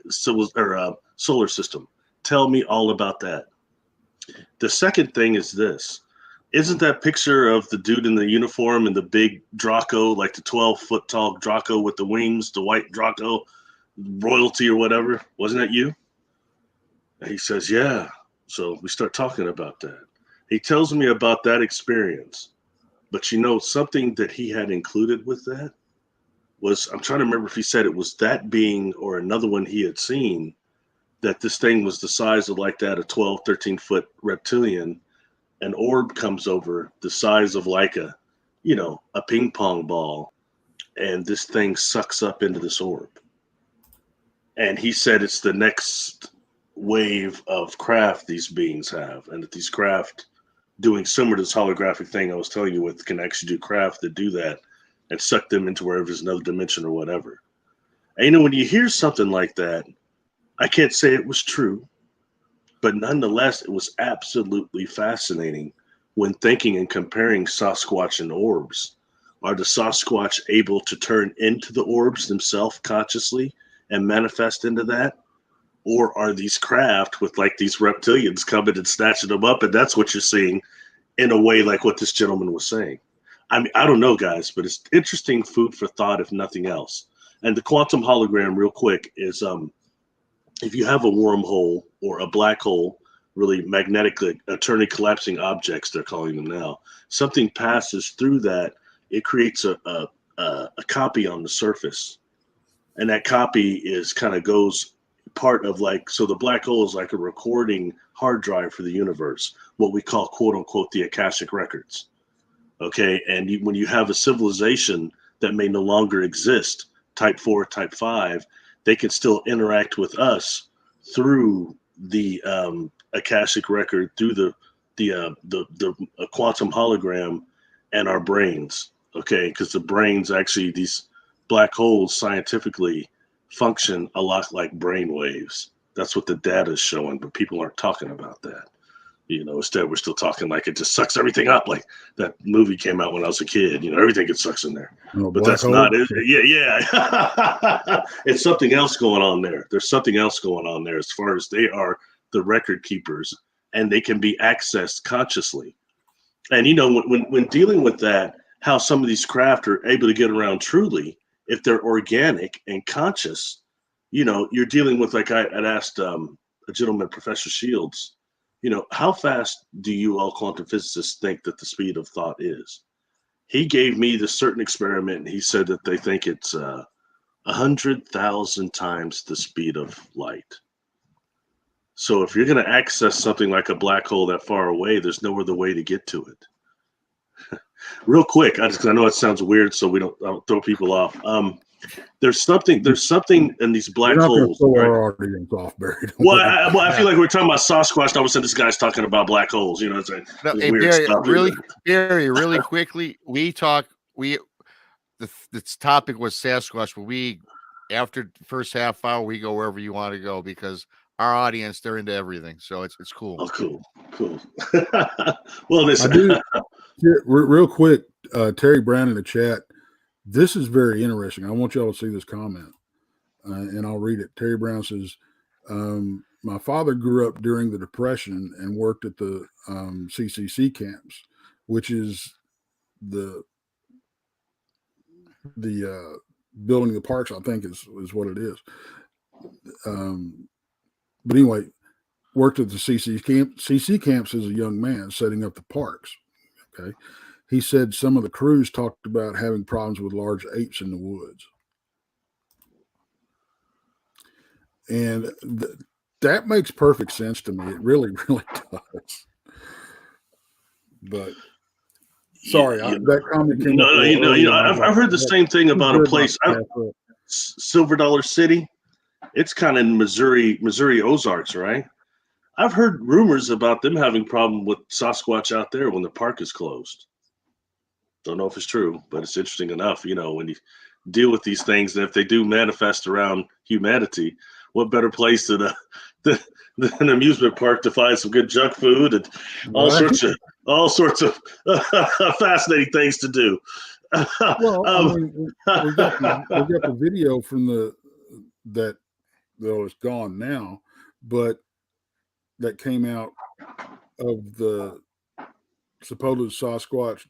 solar system. Tell me all about that. The second thing is this. Isn't that picture of the dude in the uniform and the big Draco, like the 12-foot tall Draco with the wings, the white Draco, royalty or whatever? Wasn't that you? And he says, yeah. So we start talking about that. He tells me about that experience. But something that he had included with that was, I'm trying to remember if he said it was that being or another one he had seen, that this thing was the size of like that, a 12, 13-foot reptilian. An orb comes over the size of like a ping pong ball, and this thing sucks up into this orb. And he said it's the next wave of craft these beings have, and that these craft doing similar to this holographic thing I was telling you with can actually do craft that do that and suck them into wherever there's another dimension or whatever. And when you hear something like that, I can't say it was true, but nonetheless, it was absolutely fascinating when thinking and comparing Sasquatch and orbs. Are the Sasquatch able to turn into the orbs themselves consciously and manifest into that? Or are these craft with like these reptilians coming and snatching them up? And that's what you're seeing in a way like what this gentleman was saying. I mean, I don't know, guys, but it's interesting food for thought, if nothing else. And the quantum hologram, real quick, is if you have a wormhole or a black hole, really magnetically eternally collapsing objects, they're calling them now, something passes through that it creates a copy on the surface, and that copy is kind of goes part of like, so the black hole is like a recording hard drive for the universe, what we call quote unquote the Akashic records. Okay, and when you have a civilization that may no longer exist, type 4, type 5, they can still interact with us through the Akashic record, through the quantum hologram and our brains. Okay, because the brains, actually, these black holes scientifically function a lot like brain waves. That's what the data is showing, but people aren't talking about that. Instead we're still talking like it just sucks everything up, like that movie came out when I was a kid. Everything gets sucks in there. But that's hole. Not it. Yeah. It's something else going on there. There's something else going on there as far as they are the record keepers, and they can be accessed consciously. And when dealing with that, how some of these craft are able to get around truly, if they're organic and conscious, you're dealing with, like I'd asked a gentleman, Professor Shields, how fast do you all quantum physicists think that the speed of thought is? He gave me this certain experiment, and he said that they think it's 100,000 times the speed of light. So if you're going to access something like a black hole that far away, there's no other way to get to it. Real quick, I know it sounds weird, so I don't throw people off. There's something in these black holes. Right? Our audience off, Barry. I feel like we're talking about Sasquatch. And all of a sudden, this guy's talking about black holes. It's hey, weird Barry, stuff. really quickly, this topic was Sasquatch, but after the first half hour, we go wherever you want to go, because our audience, they're into everything. So it's cool. Oh, cool. Well, listen. Real quick, Terry Brown in the chat. This is very interesting. I want y'all to see this comment, and I'll read it. Terry Brown says, my father grew up during the Depression and worked at the CCC camps, which is the building the parks, I think is what it is. But anyway, worked at the CC camps as a young man, setting up the parks. Okay. He said some of the crews talked about having problems with large apes in the woods. And that makes perfect sense to me. It really, really does. But sorry, that comment came up. I've heard the same thing about a place, Silver Dollar City. It's kind of in Missouri Ozarks, right? I've heard rumors about them having problem with Sasquatch out there when the park is closed. Don't know if it's true, but it's interesting enough, when you deal with these things, and if they do manifest around humanity, what better place than an amusement park to find some good junk food and all sorts of fascinating things to do. Well, we got the video from that it's gone now, but that came out of the supposed Sasquatch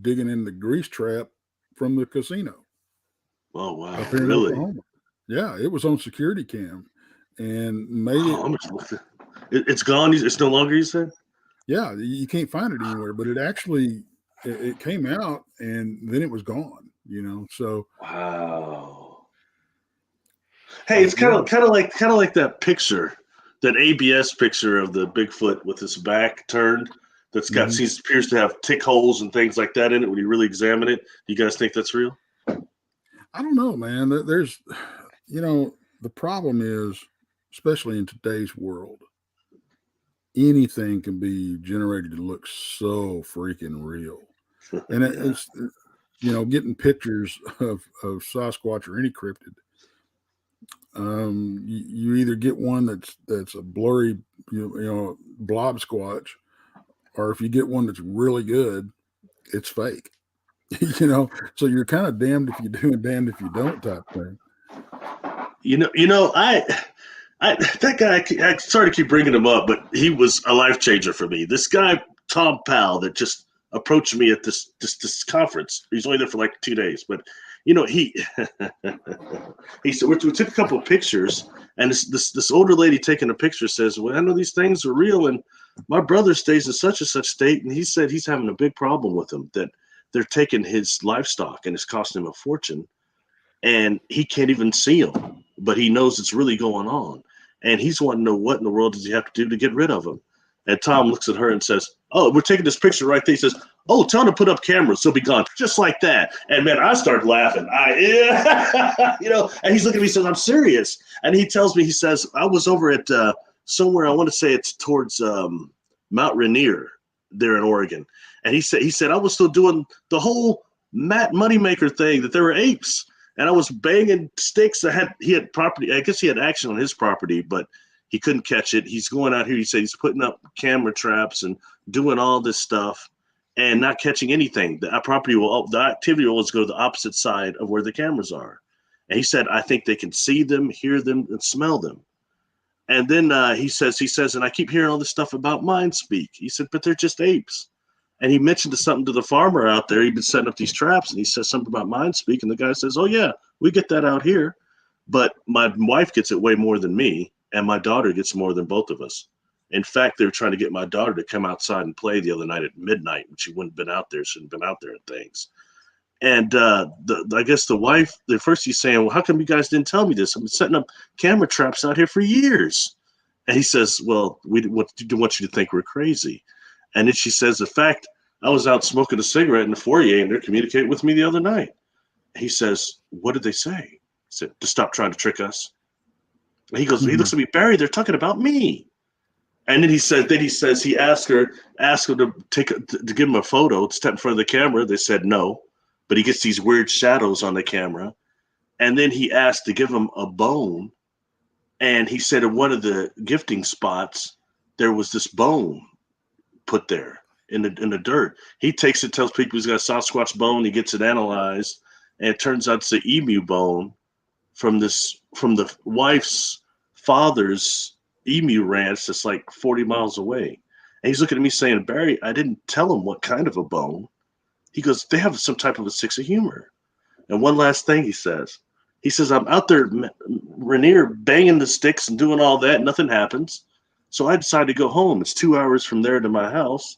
digging in the grease trap from the casino. Oh wow! Really? Oklahoma. Yeah, it was on security cam, and it's gone. It's no longer, you said? Yeah, you can't find it anywhere. But it actually it came out, and then it was gone. So wow. Hey, it's kind of like that picture, that ABS picture of the Bigfoot with his back turned. That's got appears to have tick holes and things like that in it when you really examine it. Do you guys think that's real? I don't know, man. There's, the problem is, especially in today's world, anything can be generated to look so freaking real. And it's, getting pictopictures of Sasquatch or any cryptid. You either get one that's a blurry, blob squatch, or if you get one that's really good, it's fake. So you're kind of damned if you do and damned if you don't type thing. That guy, I sorry to keep bringing him up, but he was a life changer for me. This guy, Tom Powell, that just approached me at this conference. He's only there for like 2 days, but he said, we took a couple of pictures, and this older lady taking a picture says, well, I know these things are real, and my brother stays in such and such state, and he said he's having a big problem with them, that they're taking his livestock and it's costing him a fortune, and he can't even see them, but he knows it's really going on. And he's wanting to know what in the world does he have to do to get rid of them. And Tom looks at her and says, "Oh, we're taking this picture right there." He says, "Oh, tell him to put up cameras. He'll be gone." Just like that. And man, I started laughing. And he's looking at me and says, "I'm serious." And he tells me, he says, "I was over at somewhere, I want to say it's towards Mount Rainier there in Oregon." And he said, "I was still doing the whole Matt Moneymaker thing, that there were apes. And I was banging sticks. He had property. I guess he had action on his property, but he couldn't catch it. He's going out here. He said he's putting up camera traps and doing all this stuff and not catching anything. The activity will always go to the opposite side of where the cameras are." And he said, "I think they can see them, hear them, and smell them." And then he says, "And I keep hearing all this stuff about mind speak." He said, "But they're just apes." And he mentioned something to the farmer out there. He'd been setting up these traps, and he says something about mind speak. And the guy says, "Oh yeah, we get that out here, but my wife gets it way more than me, and my daughter gets more than both of us." In fact, they were trying to get my daughter to come outside and play the other night at midnight, and she wouldn't have been out there. She hadn't been out there and things. And I guess the wife, the first he's saying, "Well, how come you guys didn't tell me this? I've been setting up camera traps out here for years." And he says, "Well, we didn't want you to think we're crazy." And then she says, "In fact, I was out smoking a cigarette in the foyer, and they're communicating with me the other night." He says, "What did they say?" He said, "To stop trying to trick us." And he goes, He looks at me, "Barry, they're talking about me." And then he asked her to give him a photo, to step in front of the camera. They said no, but he gets these weird shadows on the camera. And then he asked to give him a bone. And he said in one of the gifting spots, there was this bone put there in the dirt. He takes it, tells people he's got a Sasquatch bone. He gets it analyzed, and it turns out it's an emu bone from the wife's father's emu ranch that's like 40 miles away. And he's looking at me saying, "Barry, I didn't tell him what kind of a bone." He goes, "They have some type of a sense of humor." And one last thing he says, "I'm out there, Rainier, banging the sticks and doing all that. Nothing happens. So I decided to go home. It's 2 hours from there to my house.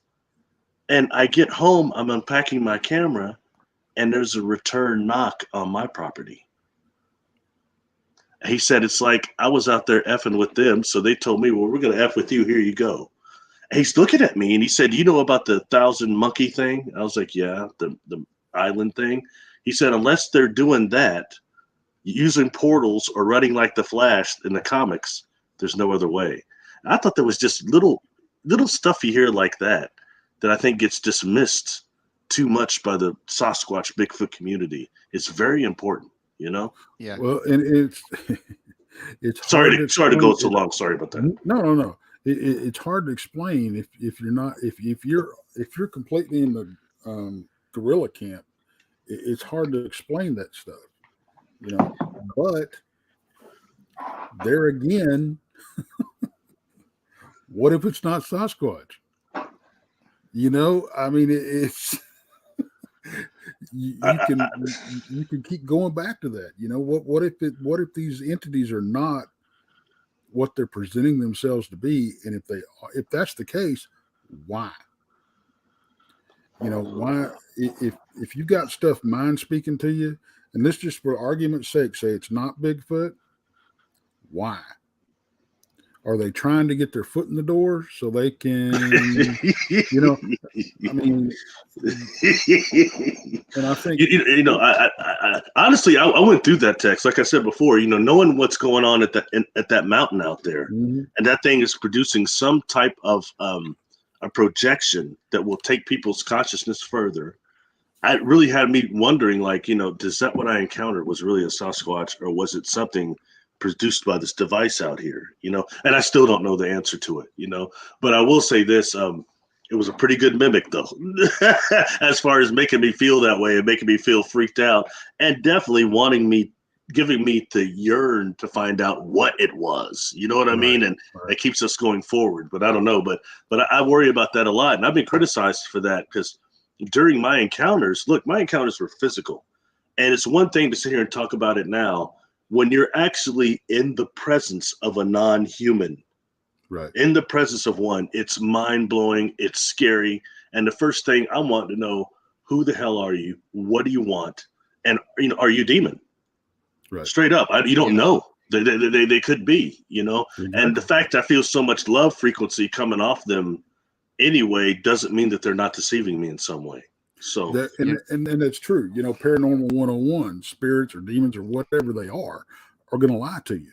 And I get home, I'm unpacking my camera, and there's a return knock on my property." He said, "It's like I was out there effing with them, so they told me, well, we're going to F with you. Here you go." And he's looking at me, and he said, "You know about the 1,000 monkey thing?" I was like, "Yeah, the island thing." He said, "Unless they're doing that, using portals or running like the Flash in the comics, there's no other way." And I thought there was just little stuff you hear like that I think gets dismissed too much by the Sasquatch Bigfoot community. It's very important, you know? Yeah. Well, and it's sorry to go so long. Sorry about that. No. It's hard to explain if you're completely in the guerrilla camp. It's hard to explain that stuff, you know. But there again, what if it's not Sasquatch? You know, I mean, it's you can keep going back to that. You know, what if these entities are not what they're presenting themselves to be, and if that's the case, why? You know, why if you got stuff mind speaking to you, and this just for argument's sake, say it's not Bigfoot, why? Are they trying to get their foot in the door so they can, you know? I mean, and I think I honestly, I went through that text, like I said before. You know, knowing what's going on at that mountain out there, and that thing is producing some type of a projection that will take people's consciousness further. It really had me wondering, like, you know, does that what I encountered was really a Sasquatch, or was it something produced by this device out here, you know? And I still don't know the answer to it, you know, but I will say this, it was a pretty good mimic though, as far as making me feel that way and making me feel freaked out, and definitely giving me the yearn to find out what it was, you know what I mean? And it keeps us going forward, but I don't know, but I worry about that a lot. And I've been criticized for that because during my encounters, my encounters were physical, and it's one thing to sit here and talk about it now. When you're actually in the presence of a non-human, right, in the presence of one, it's mind-blowing, it's scary. And the first thing I want to know, who the hell are you? What do you want? And, you know, are you a demon? Right. Straight up. You don't know. They could be, you know, Exactly. and the fact I feel so much love frequency coming off them anyway doesn't mean that they're not deceiving me in some way. So and that's true. You know, paranormal 101, spirits or demons or whatever they are going to lie to you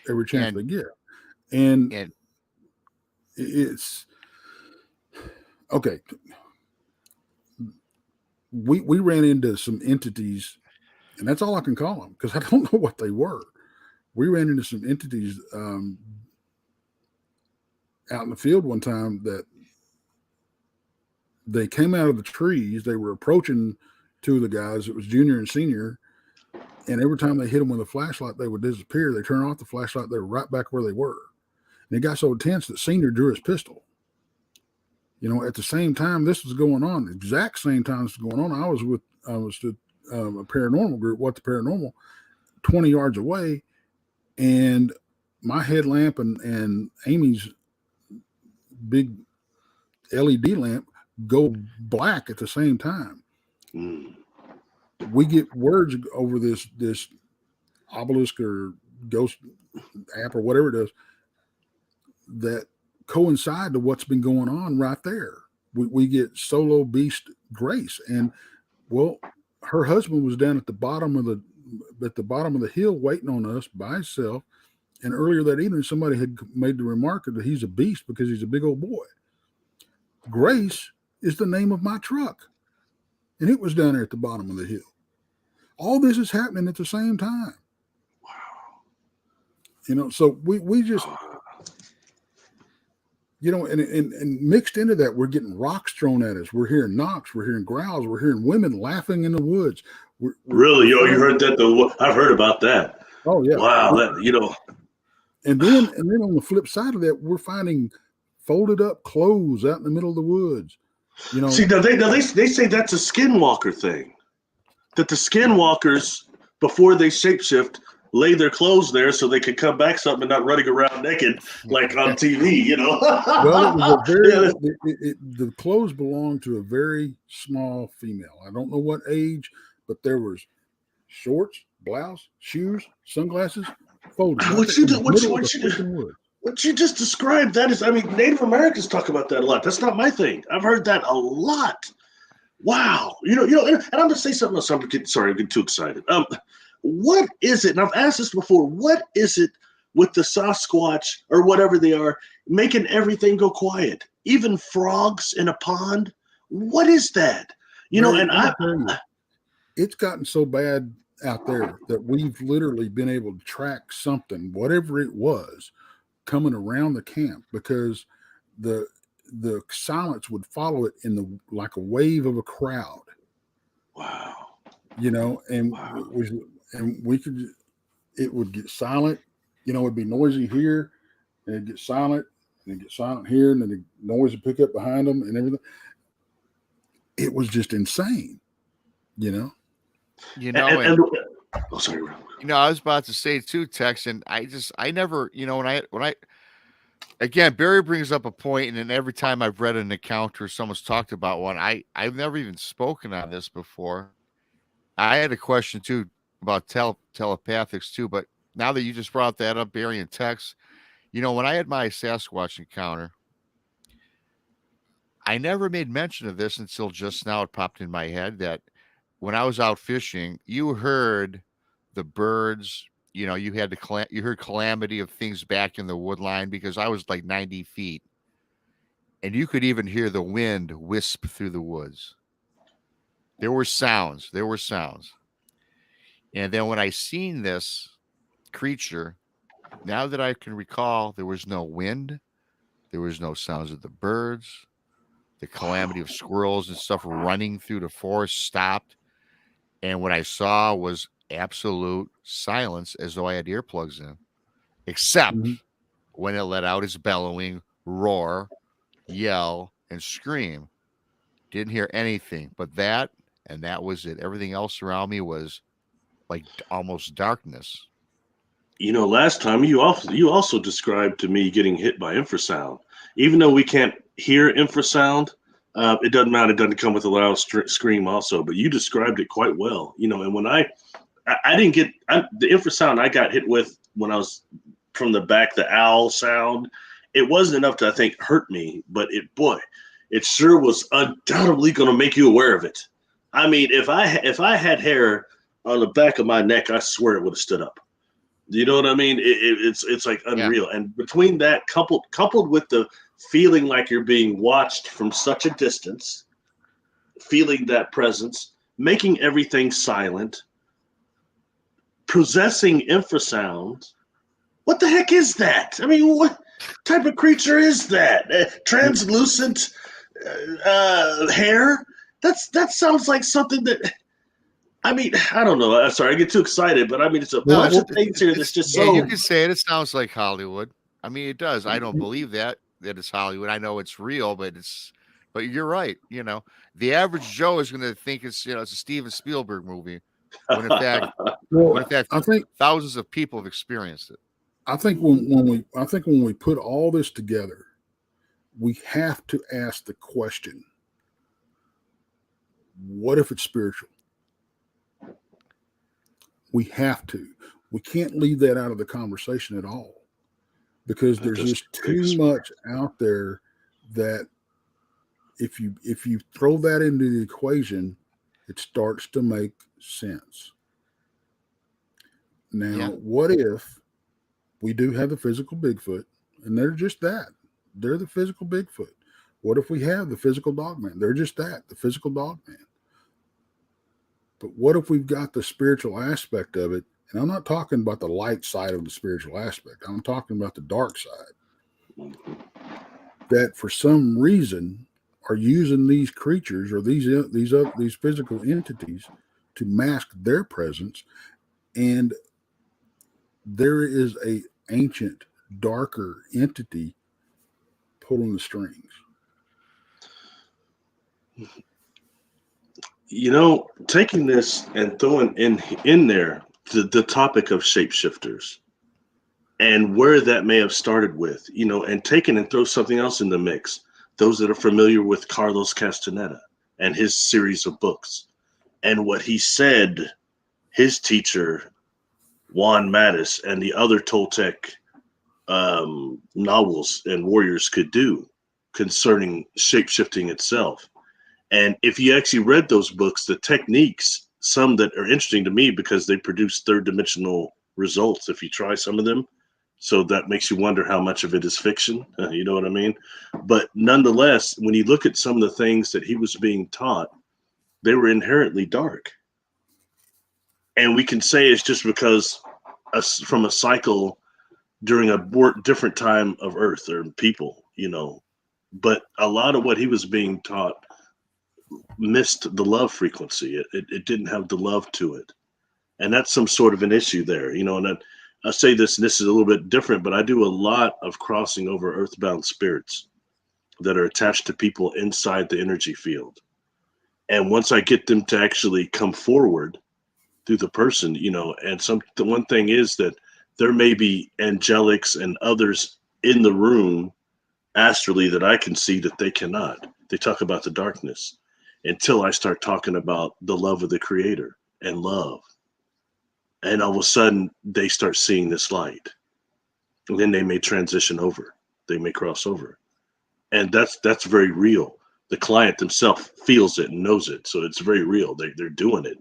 every chance they get. And it's okay. We ran into some entities, and that's all I can call them because I don't know what they were. We ran into some entities out in the field one time that they came out of the trees. They were approaching two of the guys. It was junior and senior. And every time they hit them with a flashlight, they would disappear. They turn off the flashlight. They were right back where they were. And it got so intense that senior drew his pistol. You know, at the same time this was going on, the exact same time this was going on, I was with a paranormal group, What the Paranormal, 20 yards away. And my headlamp and Amy's big LED lamp go black at the same time. We get words over this obelisk or ghost app or whatever it is that coincide to what's been going on right there. We get solo beast Grace, and well, her husband was down at the bottom of the hill waiting on us by himself. And earlier that evening, somebody had made the remark that he's a beast because he's a big old boy. Grace is the name of my truck, and it was down there at the bottom of the hill. All this is happening at the same time. Wow. You know, so we just, you know, and mixed into that, we're getting rocks thrown at us. We're hearing knocks. We're hearing growls. We're hearing women laughing in the woods. Really? Oh, you heard that? I've heard about that. Oh yeah. Wow. That, you know. And then on the flip side of that, we're finding folded up clothes out in the middle of the woods. You know. See, they say that's a skinwalker thing. That the skinwalkers, before they shapeshift, lay their clothes there so they could come back something and not running around naked like on TV, you know. Well, it was the clothes belonged to a very small female. I don't know what age, but there was shorts, blouse, shoes, sunglasses, folded. What you just described, that is, I mean, Native Americans talk about that a lot. That's not my thing. I've heard that a lot. Wow. You know, and I'm going to say something else. I'm getting too excited. What is it? And I've asked this before. What is it with the Sasquatch or whatever they are making everything go quiet? Even frogs in a pond. What is that? You know, and it's gotten so bad out there that we've literally been able to track something, whatever it was, coming around the camp because the silence would follow it in like a wave of a crowd. Wow. You know, and wow. It would get silent, you know, it'd be noisy here and it'd get silent and it'd get silent here and then the noise would pick up behind them and everything. It was just insane, you know? You know, sorry. You know, I was about to say too, Tex, and I never, you know, when I again, Barry brings up a point, and then every time I've read an account or someone's talked about one, I've never even spoken on this before. I had a question too about telepathics too, but now that you just brought that up, Barry and Tex, you know, when I had my Sasquatch encounter, I never made mention of this until just now. It popped in my head that when I was out fishing, you heard the birds. You know, you had you heard calamity of things back in the wood line because I was like 90 feet, and you could even hear the wind wisp through the woods. There were sounds. And then when I seen this creature, now that I can recall, there was no wind. There was no sounds of the birds. The calamity of squirrels and stuff running through the forest stopped. And what I saw was absolute silence as though I had earplugs in, except when it let out its bellowing, roar, yell, and scream. Didn't hear anything but that, and that was it. Everything else around me was like almost darkness. You know, last time you also described to me getting hit by infrasound. Even though we can't hear infrasound, It doesn't matter. It doesn't come with a loud scream also, but you described it quite well. And when I didn't get the infrasound I got hit with when I was from the back, the owl sound, it wasn't enough to, I think, hurt me, but it sure was undoubtedly going to make you aware of it. I mean, if I had hair on the back of my neck, I swear it would have stood up. You know what I mean? It's like unreal. Yeah. And between that, coupled with the feeling like you're being watched from such a distance, feeling that presence, making everything silent, possessing infrasound. What the heck is that? I mean, what type of creature is that? Translucent hair? That sounds like something that. I mean, I don't know. I'm sorry, I get too excited, but I mean, it's a bunch of things here that's just so. You can say it. It sounds like Hollywood. I mean, it does. I don't believe that it's Hollywood. I know it's real, but you're right. The average Joe is going to think it's a Steven Spielberg movie, when in fact, I think thousands of people have experienced it. I think when we put all this together, we have to ask the question: what if it's spiritual? We have to. We can't leave that out of the conversation at all, because there's just too much out there that if you throw that into the equation, it starts to make sense. Now, what if we do have the physical Bigfoot, and they're just that? They're the physical Bigfoot. What if we have the physical Dogman? They're just that, the physical Dogman. But what if we've got the spiritual aspect of it? And I'm not talking about the light side of the spiritual aspect. I'm talking about the dark side. That for some reason are using these creatures or these physical entities to mask their presence, and there is a ancient, darker entity pulling the strings. Taking this and throwing in there the topic of shapeshifters and where that may have started with, and taking and throw something else in the mix. Those that are familiar with Carlos Castaneda and his series of books and what he said his teacher, Juan Mattis, and the other Toltec novels and warriors could do concerning shapeshifting itself. And if you actually read those books, the techniques, some that are interesting to me because they produce third dimensional results if you try some of them. So that makes you wonder how much of it is fiction. You know what I mean? But nonetheless, when you look at some of the things that he was being taught, they were inherently dark. And we can say it's just because from a cycle during a different time of Earth or people, But a lot of what he was being taught missed the love frequency. It didn't have the love to it. And that's some sort of an issue there, and I say this, and this is a little bit different, but I do a lot of crossing over earthbound spirits that are attached to people inside the energy field. And once I get them to actually come forward through the person, and the one thing is that there may be angelics and others in the room astrally that I can see that they cannot. They talk about the darkness until I start talking about the love of the creator and love. And all of a sudden they start seeing this light. And then they may transition over. They may cross over. And that's very real. The client themselves feels it and knows it. So it's very real. They're doing it,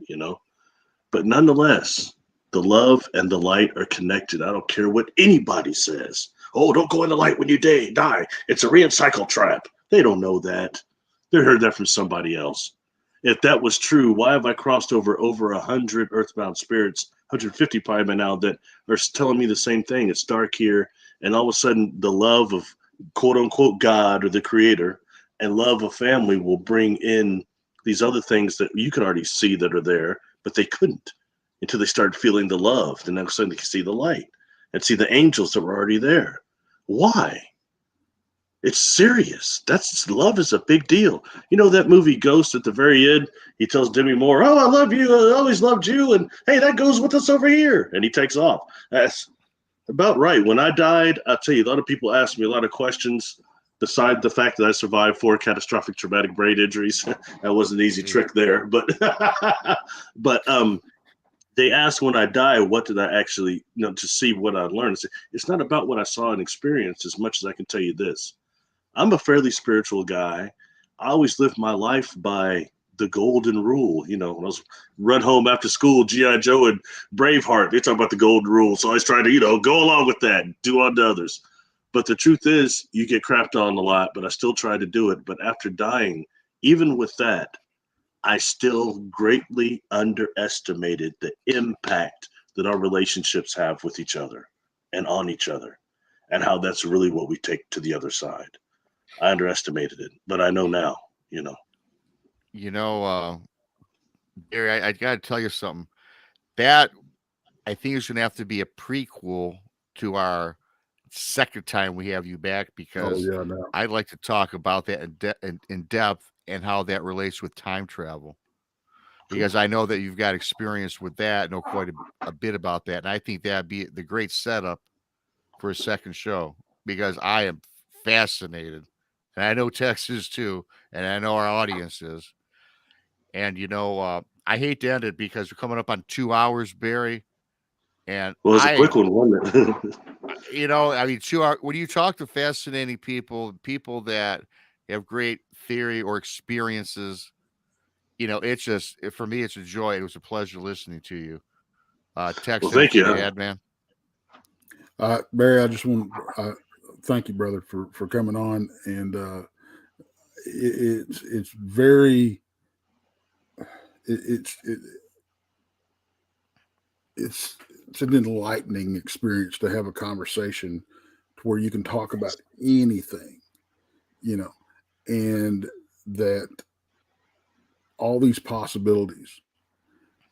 But nonetheless, the love and the light are connected. I don't care what anybody says. Oh, don't go in the light when you die. It's a recycle trap. They don't know that. They heard that from somebody else. If that was true, why have I crossed over 100 earthbound spirits, 150 probably by now, that are telling me the same thing? It's dark here. And all of a sudden, the love of quote unquote God or the creator and love of family will bring in these other things that you can already see that are there, but they couldn't until they started feeling the love. Then all of a sudden they can see the light and see the angels that were already there. Why? It's serious. Love is a big deal. That movie Ghost at the very end, he tells Demi Moore, oh, I love you. I always loved you. And hey, that goes with us over here. And he takes off. That's about right. When I died, I'll tell you, a lot of people asked me a lot of questions the fact that I survived 4 catastrophic traumatic brain injuries, that wasn't an easy trick there. But they asked when I die, what did I actually, to see what I learned. It's not about what I saw and experienced as much as I can tell you this. I'm a fairly spiritual guy. I always lived my life by the golden rule. When I was run home after school, G.I. Joe and Braveheart, they talk about the golden rule. So I was trying to, go along with that, do unto others. But the truth is, you get crapped on a lot, but I still try to do it. But after dying, even with that, I still greatly underestimated the impact that our relationships have with each other and on each other, and how that's really what we take to the other side. I underestimated it, but I know now, Barry, I got to tell you something. That, I think, is going to have to be a prequel to our second time we have you back, because I'd like to talk about that in depth and how that relates with time travel, because I know that you've got experience with that, know quite a bit about that. And I think that'd be the great setup for a second show, because I am fascinated, and I know Tex is too, and I know our audience is. And, I hate to end it because we're coming up on 2 hours, Barry. And well, it's a quick one, wasn't it? 2 hours, when you talk to fascinating people that have great theory or experiences, it's just, for me, it's a joy. It was a pleasure listening to you. Tex, well, thank you, man. Barry, I just want to thank you, brother, for coming on. And it's very, it's an enlightening experience to have a conversation to where you can talk about anything, and that all these possibilities.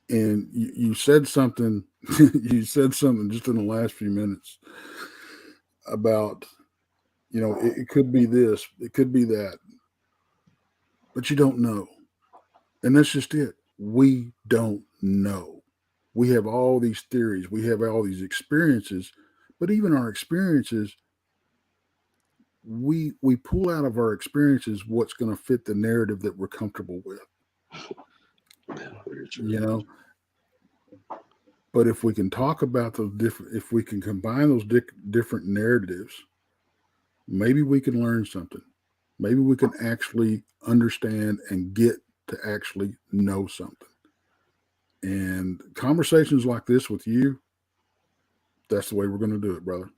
And you said something, just in the last few minutes about, it could be this, it could be that, but you don't know. And that's just it. We don't know. We have all these theories. We have all these experiences, but even our experiences, we pull out of our experiences what's going to fit the narrative that we're comfortable with. But if we can talk about those if we can combine those different narratives, maybe we can learn something. Maybe we can actually understand and get to actually know something. And conversations like this with you, that's the way we're going to do it, brother.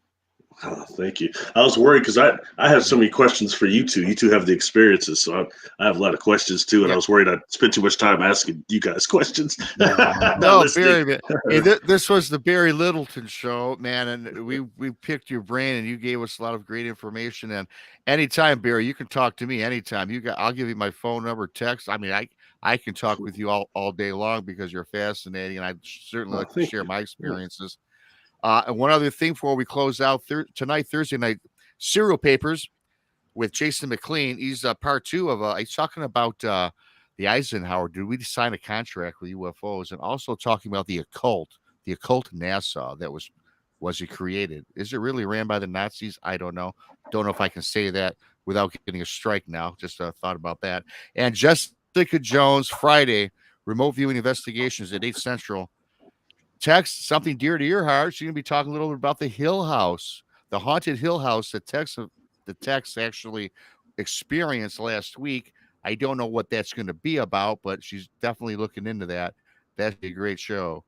Oh, thank you. I was worried because I have so many questions for you two. You two have the experiences, so I have a lot of questions too. And I was worried I'd spend too much time asking you guys questions. No, Barry, hey, this was the Barry Littleton show, man, and we picked your brain, and you gave us a lot of great information. And anytime, Barry, you can talk to me anytime. I'll give you my phone number, text. I can talk with you all day long because you're fascinating, and I certainly like to share my experiences. And one other thing before we close out tonight, Thursday night, Serial Papers with Jason McLean. He's part 2 of he's talking about the Eisenhower. Did we sign a contract with UFOs? And also talking about the occult NASA that was it created? Is it really ran by the Nazis? I don't know. Don't know if I can say that without getting a strike now. Just thought about that. And Jessica Jones, Friday, remote viewing investigations at 8 Central. Tex, something dear to your heart. She's going to be talking a little bit about the Hill House, the haunted Hill House that Tex actually experienced last week. I don't know what that's going to be about, but she's definitely looking into that. That'd be a great show.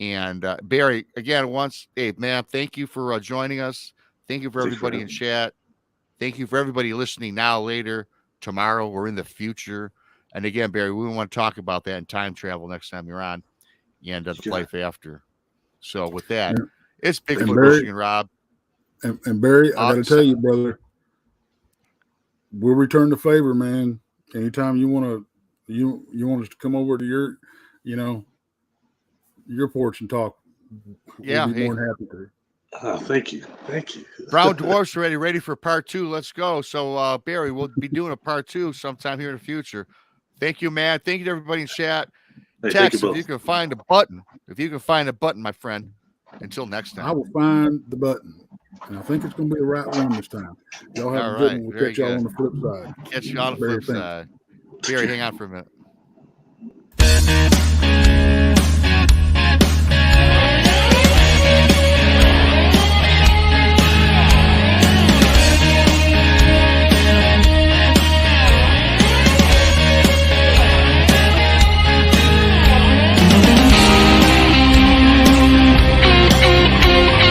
And Barry, again, hey, man, thank you for joining us. Thank you for everybody in chat. Thank you for everybody listening now, later, tomorrow, or in the future. And again, Barry, we want to talk about that in time travel next time you're on. And the life after. So with that, it's Bigfoot, Michigan, Rob. And Barry, I got to tell you, brother, we'll return the favor, man. Anytime you want us to come over to your, your porch and talk, we'll be more than happy to. Oh, thank you. Brown Dwarfs ready for part 2. Let's go. So Barry, we'll be doing a part 2 sometime here in the future. Thank you, man. Thank you to everybody in chat. Hey, Tex, if you can find a button, my friend. Until next time. I will find the button. And I think it's going to be the right one this time. Y'all have All a good right, one. We'll very catch y'all good. on the flip side. Catch you on the Barry, flip thanks. side. Barry, hang on for a minute.